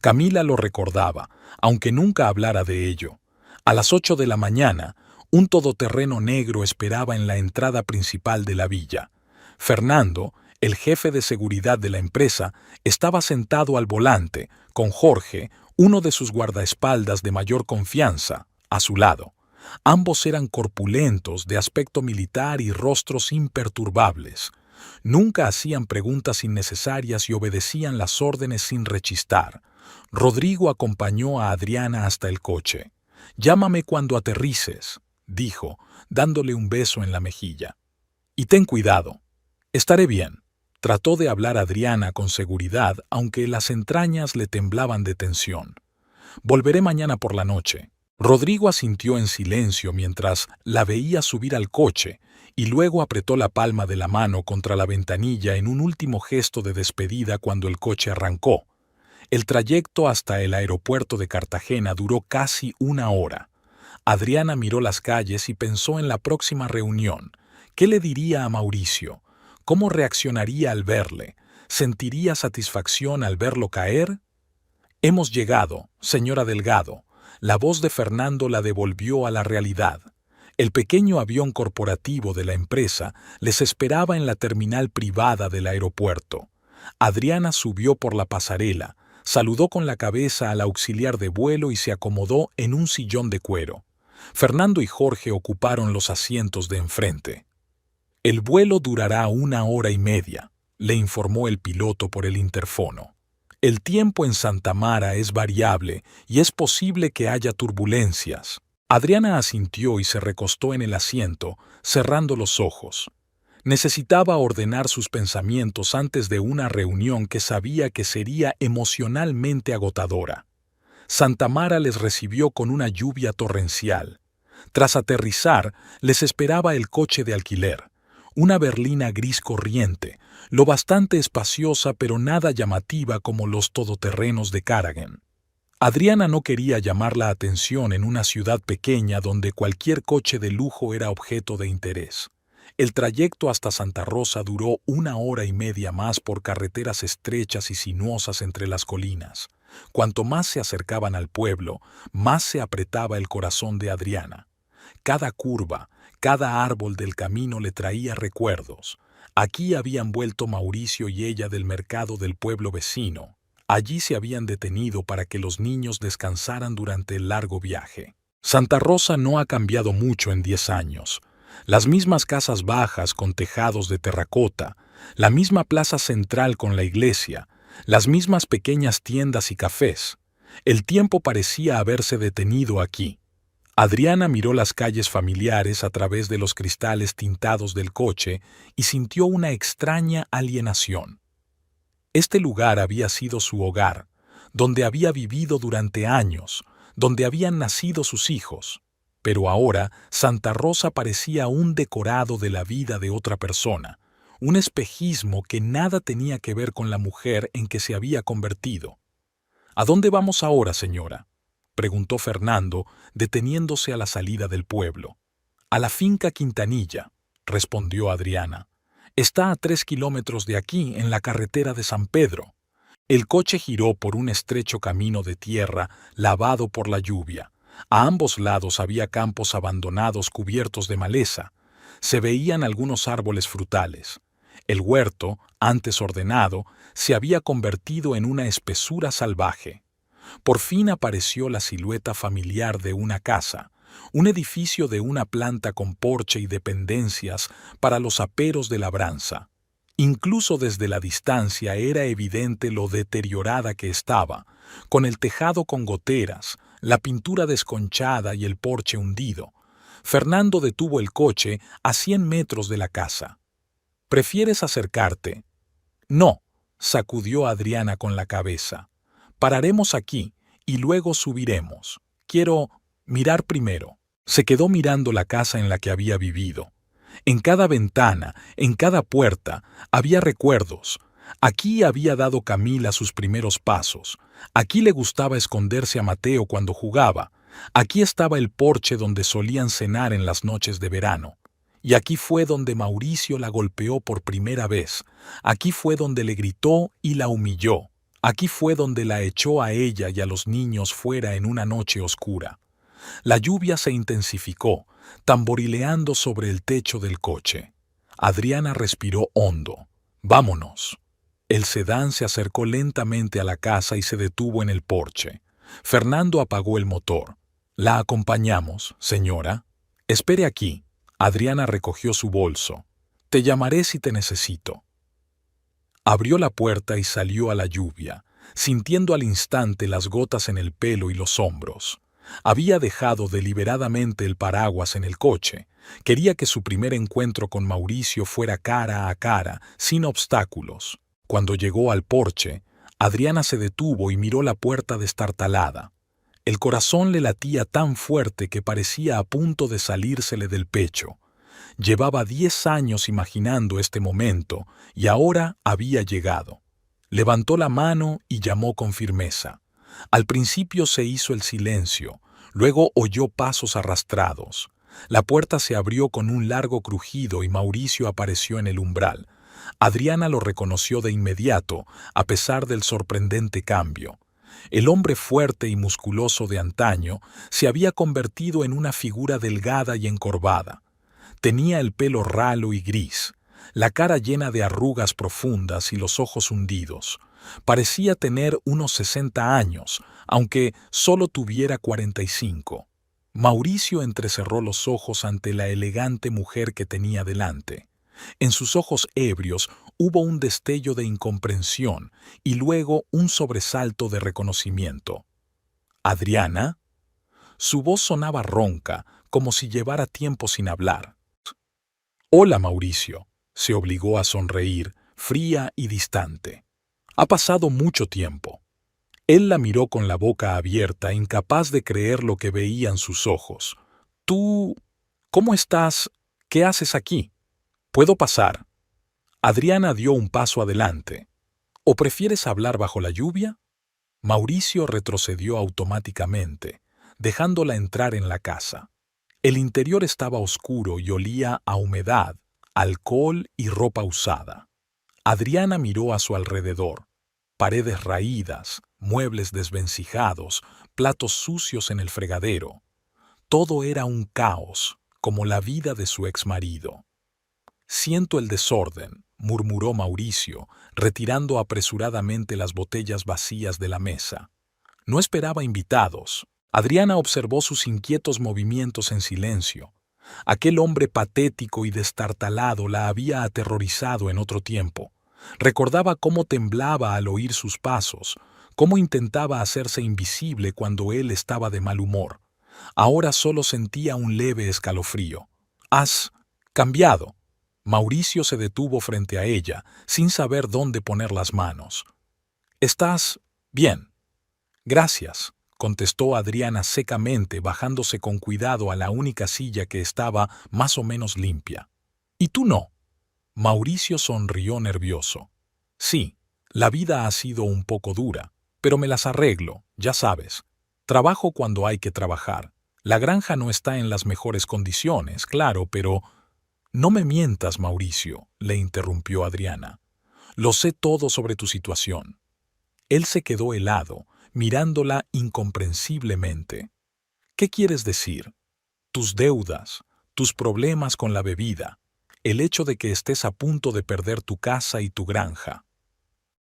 Camila lo recordaba, aunque nunca hablara de ello. A las 8 de la mañana, un todoterreno negro esperaba en la entrada principal de la villa. Fernando, el jefe de seguridad de la empresa, estaba sentado al volante, con Jorge, uno de sus guardaespaldas de mayor confianza, a su lado. Ambos eran corpulentos, de aspecto militar y rostros imperturbables. Nunca hacían preguntas innecesarias y obedecían las órdenes sin rechistar. Rodrigo acompañó a Adriana hasta el coche. «Llámame cuando aterrices», dijo, dándole un beso en la mejilla. «Y ten cuidado. Estaré bien». Trató de hablar Adriana con seguridad, aunque las entrañas le temblaban de tensión. «Volveré mañana por la noche». Rodrigo asintió en silencio mientras la veía subir al coche y luego apretó la palma de la mano contra la ventanilla en un último gesto de despedida cuando el coche arrancó. El trayecto hasta el aeropuerto de Cartagena duró casi 1 hora. Adriana miró las calles y pensó en la próxima reunión. ¿Qué le diría a Mauricio? ¿Cómo reaccionaría al verle? ¿Sentiría satisfacción al verlo caer? «Hemos llegado, señora Delgado». La voz de Fernando la devolvió a la realidad. El pequeño avión corporativo de la empresa les esperaba en la terminal privada del aeropuerto. Adriana subió por la pasarela, saludó con la cabeza al auxiliar de vuelo y se acomodó en un sillón de cuero. Fernando y Jorge ocuparon los asientos de enfrente. «El vuelo durará 1 hora y media», le informó el piloto por el interfono. «El tiempo en Santa Mara es variable y es posible que haya turbulencias». Adriana asintió y se recostó en el asiento, cerrando los ojos. Necesitaba ordenar sus pensamientos antes de una reunión que sabía que sería emocionalmente agotadora. Santa Mara les recibió con una lluvia torrencial. Tras aterrizar, les esperaba el coche de alquiler, una berlina gris corriente, lo bastante espaciosa pero nada llamativa como los todoterrenos de Karagen. Adriana no quería llamar la atención en una ciudad pequeña donde cualquier coche de lujo era objeto de interés. El trayecto hasta Santa Rosa duró 1 hora y media más por carreteras estrechas y sinuosas entre las colinas. Cuanto más se acercaban al pueblo, más se apretaba el corazón de Adriana. Cada curva, cada árbol del camino le traía recuerdos. Aquí habían vuelto Mauricio y ella del mercado del pueblo vecino. Allí se habían detenido para que los niños descansaran durante el largo viaje. Santa Rosa no ha cambiado mucho en 10 años. Las mismas casas bajas con tejados de terracota, la misma plaza central con la iglesia, las mismas pequeñas tiendas y cafés. El tiempo parecía haberse detenido aquí. Adriana miró las calles familiares a través de los cristales tintados del coche y sintió una extraña alienación. Este lugar había sido su hogar, donde había vivido durante años, donde habían nacido sus hijos. Pero ahora Santa Rosa parecía un decorado de la vida de otra persona, un espejismo que nada tenía que ver con la mujer en que se había convertido. ¿A dónde vamos ahora, señora?, preguntó Fernando, deteniéndose a la salida del pueblo. A la finca Quintanilla, respondió Adriana. Está a 3 kilómetros de aquí, en la carretera de San Pedro. El coche giró por un estrecho camino de tierra lavado por la lluvia. A ambos lados había campos abandonados cubiertos de maleza. Se veían algunos árboles frutales. El huerto, antes ordenado, se había convertido en una espesura salvaje. Por fin apareció la silueta familiar de una casa, un edificio de una planta con porche y dependencias para los aperos de labranza. Incluso desde la distancia era evidente lo deteriorada que estaba, con el tejado con goteras, la pintura desconchada y el porche hundido. Fernando detuvo el coche a 100 metros de la casa. ¿Prefieres acercarte? No, sacudió Adriana con la cabeza. Pararemos aquí y luego subiremos. Quiero mirar primero. Se quedó mirando la casa en la que había vivido. En cada ventana, en cada puerta, había recuerdos. Aquí había dado Camila sus primeros pasos. Aquí le gustaba esconderse a Mateo cuando jugaba. Aquí estaba el porche donde solían cenar en las noches de verano. Y aquí fue donde Mauricio la golpeó por primera vez. Aquí fue donde le gritó y la humilló. Aquí fue donde la echó a ella y a los niños fuera en una noche oscura. La lluvia se intensificó, tamborileando sobre el techo del coche. Adriana respiró hondo. «Vámonos». El sedán se acercó lentamente a la casa y se detuvo en el porche. Fernando apagó el motor. «La acompañamos, señora». «Espere aquí». Adriana recogió su bolso. «Te llamaré si te necesito». Abrió la puerta y salió a la lluvia, sintiendo al instante las gotas en el pelo y los hombros. Había dejado deliberadamente el paraguas en el coche. Quería que su primer encuentro con Mauricio fuera cara a cara, sin obstáculos. Cuando llegó al porche, Adriana se detuvo y miró la puerta destartalada. El corazón le latía tan fuerte que parecía a punto de salírsele del pecho. Llevaba 10 años imaginando este momento y ahora había llegado. Levantó la mano y llamó con firmeza. Al principio se hizo el silencio, luego oyó pasos arrastrados. La puerta se abrió con un largo crujido y Mauricio apareció en el umbral. Adriana lo reconoció de inmediato, a pesar del sorprendente cambio. El hombre fuerte y musculoso de antaño se había convertido en una figura delgada y encorvada. Tenía el pelo ralo y gris, la cara llena de arrugas profundas y los ojos hundidos. Parecía tener unos 60 años, aunque solo tuviera 45. Mauricio entrecerró los ojos ante la elegante mujer que tenía delante. En sus ojos ebrios hubo un destello de incomprensión y luego un sobresalto de reconocimiento. ¿Adriana? Su voz sonaba ronca, como si llevara tiempo sin hablar. «Hola, Mauricio», se obligó a sonreír, fría y distante. «Ha pasado mucho tiempo». Él la miró con la boca abierta, incapaz de creer lo que veían sus ojos. «¿Tú? ¿Cómo estás? ¿Qué haces aquí? ¿Puedo pasar?» Adriana dio un paso adelante. «¿O prefieres hablar bajo la lluvia?» Mauricio retrocedió automáticamente, dejándola entrar en la casa. El interior estaba oscuro y olía a humedad, alcohol y ropa usada. Adriana miró a su alrededor. Paredes raídas, muebles desvencijados, platos sucios en el fregadero. Todo era un caos, como la vida de su exmarido. «Siento el desorden», murmuró Mauricio, retirando apresuradamente las botellas vacías de la mesa. No esperaba invitados. Adriana observó sus inquietos movimientos en silencio. Aquel hombre patético y destartalado la había aterrorizado en otro tiempo. Recordaba cómo temblaba al oír sus pasos, cómo intentaba hacerse invisible cuando él estaba de mal humor. Ahora solo sentía un leve escalofrío. «Has cambiado». Mauricio se detuvo frente a ella, sin saber dónde poner las manos. «¿Estás bien?» «Gracias», contestó Adriana secamente, bajándose con cuidado a la única silla que estaba más o menos limpia. «¿Y tú no?» Mauricio sonrió nervioso. «Sí, la vida ha sido un poco dura, pero me las arreglo, ya sabes. Trabajo cuando hay que trabajar. La granja no está en las mejores condiciones, claro, pero...» «No me mientas, Mauricio», le interrumpió Adriana. «Lo sé todo sobre tu situación». Él se quedó helado, mirándola incomprensiblemente. «¿Qué quieres decir? Tus deudas, tus problemas con la bebida, el hecho de que estés a punto de perder tu casa y tu granja».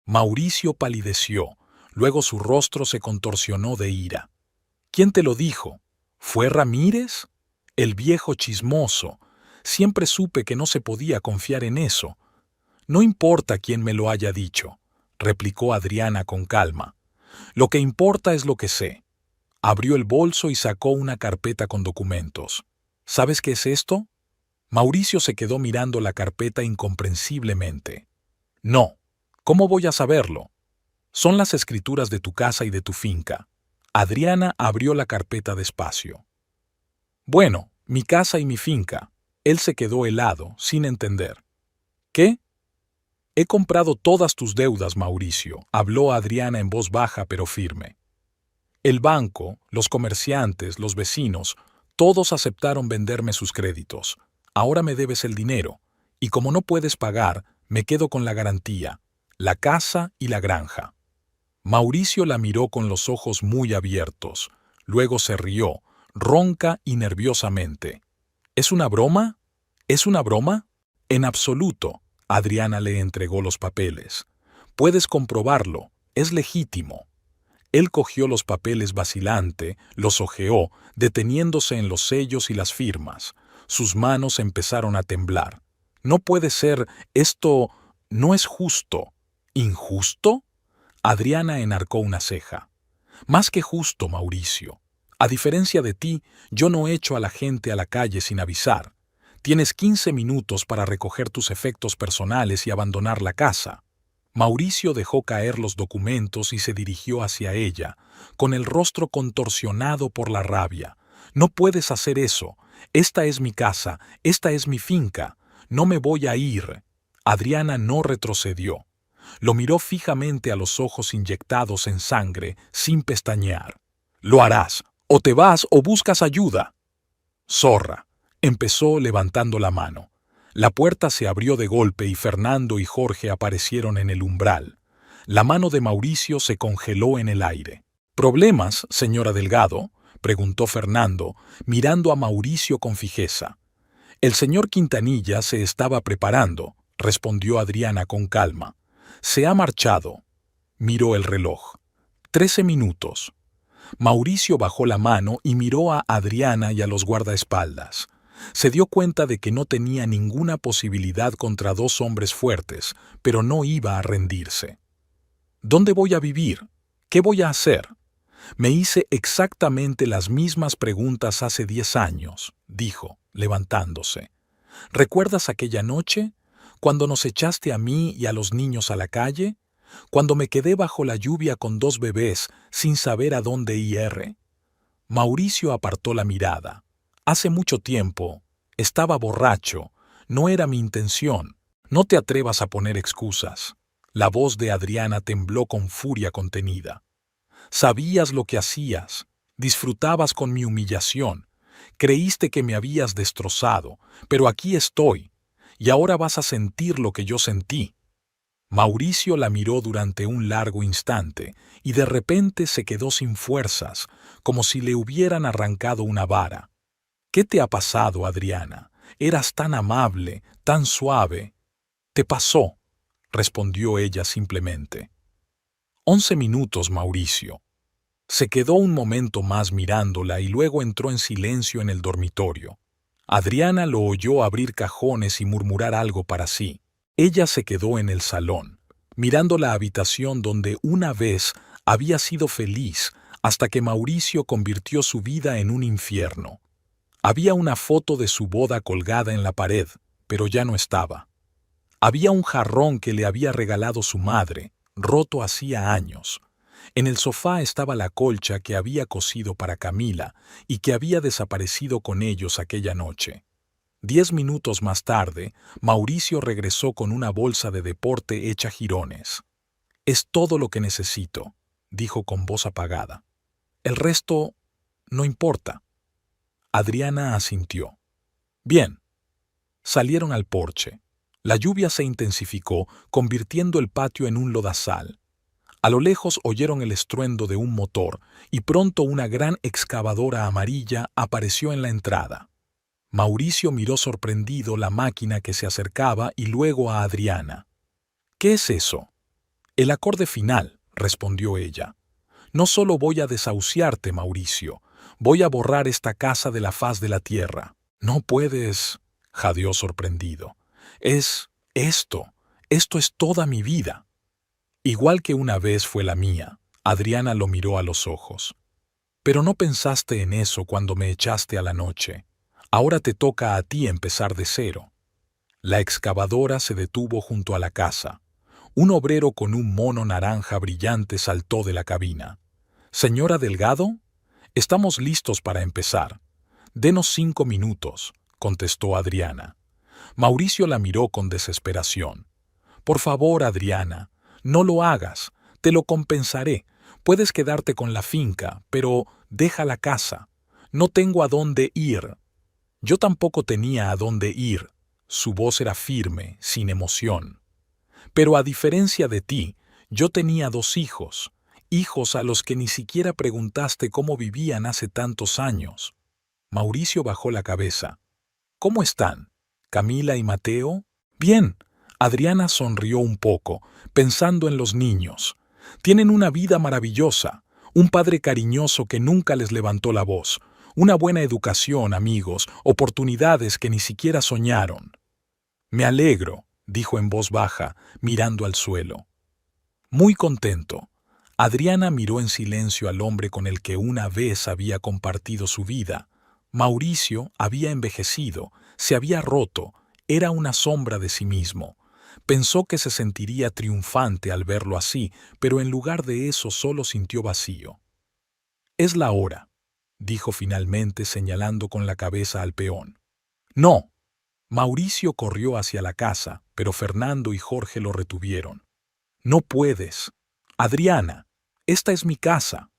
Mauricio palideció, luego su rostro se contorsionó de ira. «¿Quién te lo dijo? ¿Fue Ramírez? El viejo chismoso. Siempre supe que no se podía confiar en eso». «No importa quién me lo haya dicho», replicó Adriana con calma. «Lo que importa es lo que sé». Abrió el bolso y sacó una carpeta con documentos. «¿Sabes qué es esto?» Mauricio se quedó mirando la carpeta incomprensiblemente. «No. ¿Cómo voy a saberlo? Son las escrituras de tu casa y de tu finca». Adriana abrió la carpeta despacio. «Bueno, mi casa y mi finca». Él se quedó helado, sin entender. «¿Qué?» «He comprado todas tus deudas, Mauricio», habló Adriana en voz baja pero firme. «El banco, los comerciantes, los vecinos, todos aceptaron venderme sus créditos. Ahora me debes el dinero, y como no puedes pagar, me quedo con la garantía, la casa y la granja». Mauricio la miró con los ojos muy abiertos. Luego se rió, ronca y nerviosamente. «¿Es una broma? ¿Es una broma?» «En absoluto». Adriana le entregó los papeles. «Puedes comprobarlo, es legítimo». Él cogió los papeles vacilante, los hojeó, deteniéndose en los sellos y las firmas. Sus manos empezaron a temblar. «No puede ser, esto no es justo». «¿Injusto?» Adriana enarcó una ceja. «Más que justo, Mauricio. A diferencia de ti, yo no echo a la gente a la calle sin avisar. Tienes 15 minutos para recoger tus efectos personales y abandonar la casa». Mauricio dejó caer los documentos y se dirigió hacia ella, con el rostro contorsionado por la rabia. «No puedes hacer eso. Esta es mi casa, esta es mi finca. No me voy a ir». Adriana no retrocedió. Lo miró fijamente a los ojos inyectados en sangre, sin pestañear. «Lo harás. O te vas o buscas ayuda». «Zorra», empezó levantando la mano. La puerta se abrió de golpe y Fernando y Jorge aparecieron en el umbral. La mano de Mauricio se congeló en el aire. «¿Problemas, señora Delgado?», preguntó Fernando, mirando a Mauricio con fijeza. «El señor Quintanilla se estaba preparando», respondió Adriana con calma. «Se ha marchado». Miró el reloj. 13 minutos. Mauricio bajó la mano y miró a Adriana y a los guardaespaldas. Se dio cuenta de que no tenía ninguna posibilidad contra dos hombres fuertes, pero no iba a rendirse. «¿Dónde voy a vivir? ¿Qué voy a hacer?» «Me hice exactamente las mismas preguntas hace 10 años», dijo, levantándose. «¿Recuerdas aquella noche, cuando nos echaste a mí y a los niños a la calle? Cuando me quedé bajo la lluvia con 2 bebés sin saber a dónde ir?» Mauricio apartó la mirada. «Hace mucho tiempo. Estaba borracho. No era mi intención. No te atrevas a poner excusas». La voz de Adriana tembló con furia contenida. «Sabías lo que hacías. Disfrutabas con mi humillación. Creíste que me habías destrozado, pero aquí estoy. Y ahora vas a sentir lo que yo sentí». Mauricio la miró durante un largo instante y de repente se quedó sin fuerzas, como si le hubieran arrancado una vara. «¿Qué te ha pasado, Adriana? Eras tan amable, tan suave». «Te pasó», respondió ella simplemente. 11 minutos, Mauricio. Se quedó un momento más mirándola y luego entró en silencio en el dormitorio. Adriana lo oyó abrir cajones y murmurar algo para sí. Ella se quedó en el salón, mirando la habitación donde una vez había sido feliz hasta que Mauricio convirtió su vida en un infierno. Había una foto de su boda colgada en la pared, pero ya no estaba. Había un jarrón que le había regalado su madre, roto hacía años. En el sofá estaba la colcha que había cosido para Camila y que había desaparecido con ellos aquella noche. 10 minutos más tarde, Mauricio regresó con una bolsa de deporte hecha jirones. «Es todo lo que necesito», dijo con voz apagada. «El resto no importa». Adriana asintió. «Bien». Salieron al porche. La lluvia se intensificó, convirtiendo el patio en un lodazal. A lo lejos oyeron el estruendo de un motor y pronto una gran excavadora amarilla apareció en la entrada. Mauricio miró sorprendido la máquina que se acercaba y luego a Adriana. «¿Qué es eso?» «El acorde final», respondió ella. «No solo voy a desahuciarte, Mauricio, voy a borrar esta casa de la faz de la tierra». «No puedes», jadeó sorprendido. Esto es toda mi vida». «Igual que una vez fue la mía», Adriana lo miró a los ojos. «Pero no pensaste en eso cuando me echaste a la noche. Ahora te toca a ti empezar de cero». La excavadora se detuvo junto a la casa. Un obrero con un mono naranja brillante saltó de la cabina. «Señora Delgado, estamos listos para empezar. Denos 5 minutos», contestó Adriana. Mauricio la miró con desesperación. «Por favor, Adriana, no lo hagas, te lo compensaré. Puedes quedarte con la finca, pero deja la casa. No tengo a dónde ir». «Yo tampoco tenía a dónde ir». Su voz era firme, sin emoción. «Pero a diferencia de ti, yo tenía 2 hijos, hijos a los que ni siquiera preguntaste cómo vivían hace tantos años». Mauricio bajó la cabeza. «¿Cómo están? ¿Camila y Mateo?» «Bien». Adriana sonrió un poco, pensando en los niños. «Tienen una vida maravillosa, un padre cariñoso que nunca les levantó la voz, una buena educación, amigos, oportunidades que ni siquiera soñaron». «Me alegro», dijo en voz baja, mirando al suelo. Muy contento. Adriana miró en silencio al hombre con el que una vez había compartido su vida. Mauricio había envejecido, se había roto, era una sombra de sí mismo. Pensó que se sentiría triunfante al verlo así, pero en lugar de eso solo sintió vacío. «Es la hora», dijo finalmente señalando con la cabeza al peón. «No». Mauricio corrió hacia la casa, pero Fernando y Jorge lo retuvieron. «No puedes. Adriana, esta es mi casa».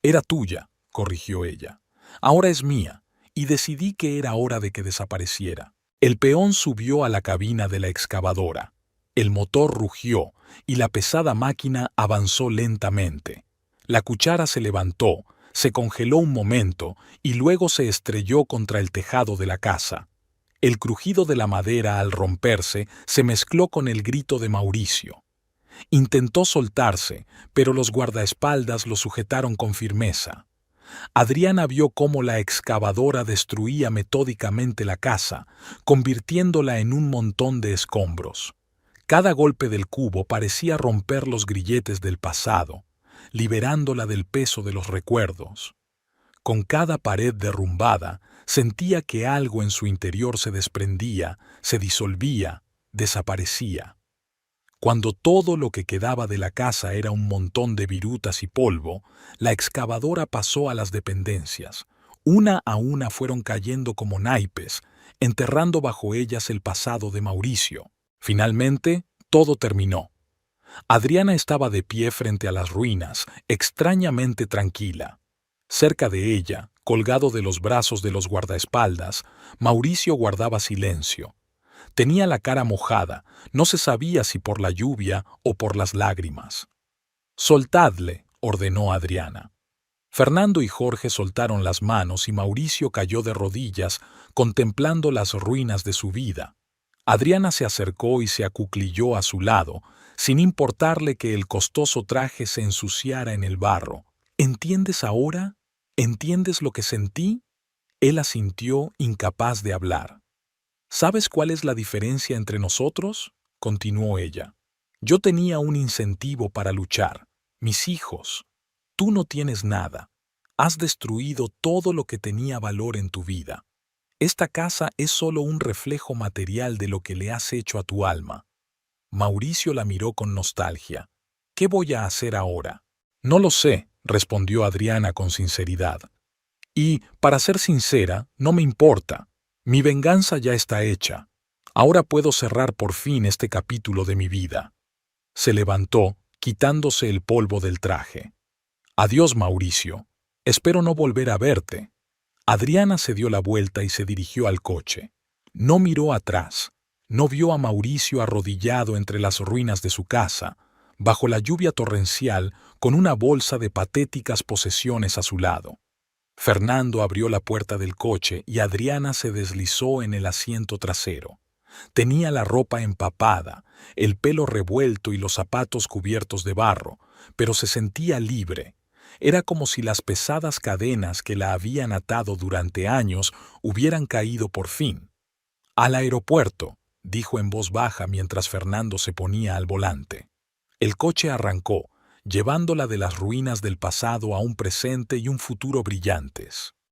«Era tuya», corrigió ella. «Ahora es mía, y decidí que era hora de que desapareciera». El peón subió a la cabina de la excavadora. El motor rugió y la pesada máquina avanzó lentamente. La cuchara se levantó, se congeló un momento y luego se estrelló contra el tejado de la casa. El crujido de la madera al romperse se mezcló con el grito de Mauricio. Intentó soltarse, pero los guardaespaldas lo sujetaron con firmeza. Adriana vio cómo la excavadora destruía metódicamente la casa, convirtiéndola en un montón de escombros. Cada golpe del cubo parecía romper los grilletes del pasado, liberándola del peso de los recuerdos. Con cada pared derrumbada, sentía que algo en su interior se desprendía, se disolvía, desaparecía. Cuando todo lo que quedaba de la casa era un montón de virutas y polvo, la excavadora pasó a las dependencias. Una a una fueron cayendo como naipes, enterrando bajo ellas el pasado de Mauricio. Finalmente, todo terminó. Adriana estaba de pie frente a las ruinas, extrañamente tranquila. Cerca de ella, colgado de los brazos de los guardaespaldas, Mauricio guardaba silencio. Tenía la cara mojada, no se sabía si por la lluvia o por las lágrimas. «Soltadle», ordenó Adriana. Fernando y Jorge soltaron las manos y Mauricio cayó de rodillas, contemplando las ruinas de su vida. Adriana se acercó y se acuclilló a su lado, sin importarle que el costoso traje se ensuciara en el barro. «¿Entiendes ahora? ¿Entiendes lo que sentí?» Él asintió, incapaz de hablar. ¿Sabes cuál es la diferencia entre nosotros?, continuó ella. Yo tenía un incentivo para luchar, mis hijos. Tú no tienes nada. Has destruido todo lo que tenía valor en tu vida. Esta casa es solo un reflejo material de lo que le has hecho a tu alma. Mauricio la miró con nostalgia. ¿Qué voy a hacer ahora? No lo sé, respondió Adriana con sinceridad. Y, para ser sincera, no me importa. Mi venganza ya está hecha. Ahora puedo cerrar por fin este capítulo de mi vida. Se levantó, quitándose el polvo del traje. Adiós, Mauricio. Espero no volver a verte. Adriana se dio la vuelta y se dirigió al coche. No miró atrás. No vio a Mauricio arrodillado entre las ruinas de su casa, bajo la lluvia torrencial, con una bolsa de patéticas posesiones a su lado. Fernando abrió la puerta del coche y Adriana se deslizó en el asiento trasero. Tenía la ropa empapada, el pelo revuelto y los zapatos cubiertos de barro, pero se sentía libre. Era como si las pesadas cadenas que la habían atado durante años hubieran caído por fin. «Al aeropuerto», dijo en voz baja mientras Fernando se ponía al volante. El coche arrancó, llevándola de las ruinas del pasado a un presente y un futuro brillantes.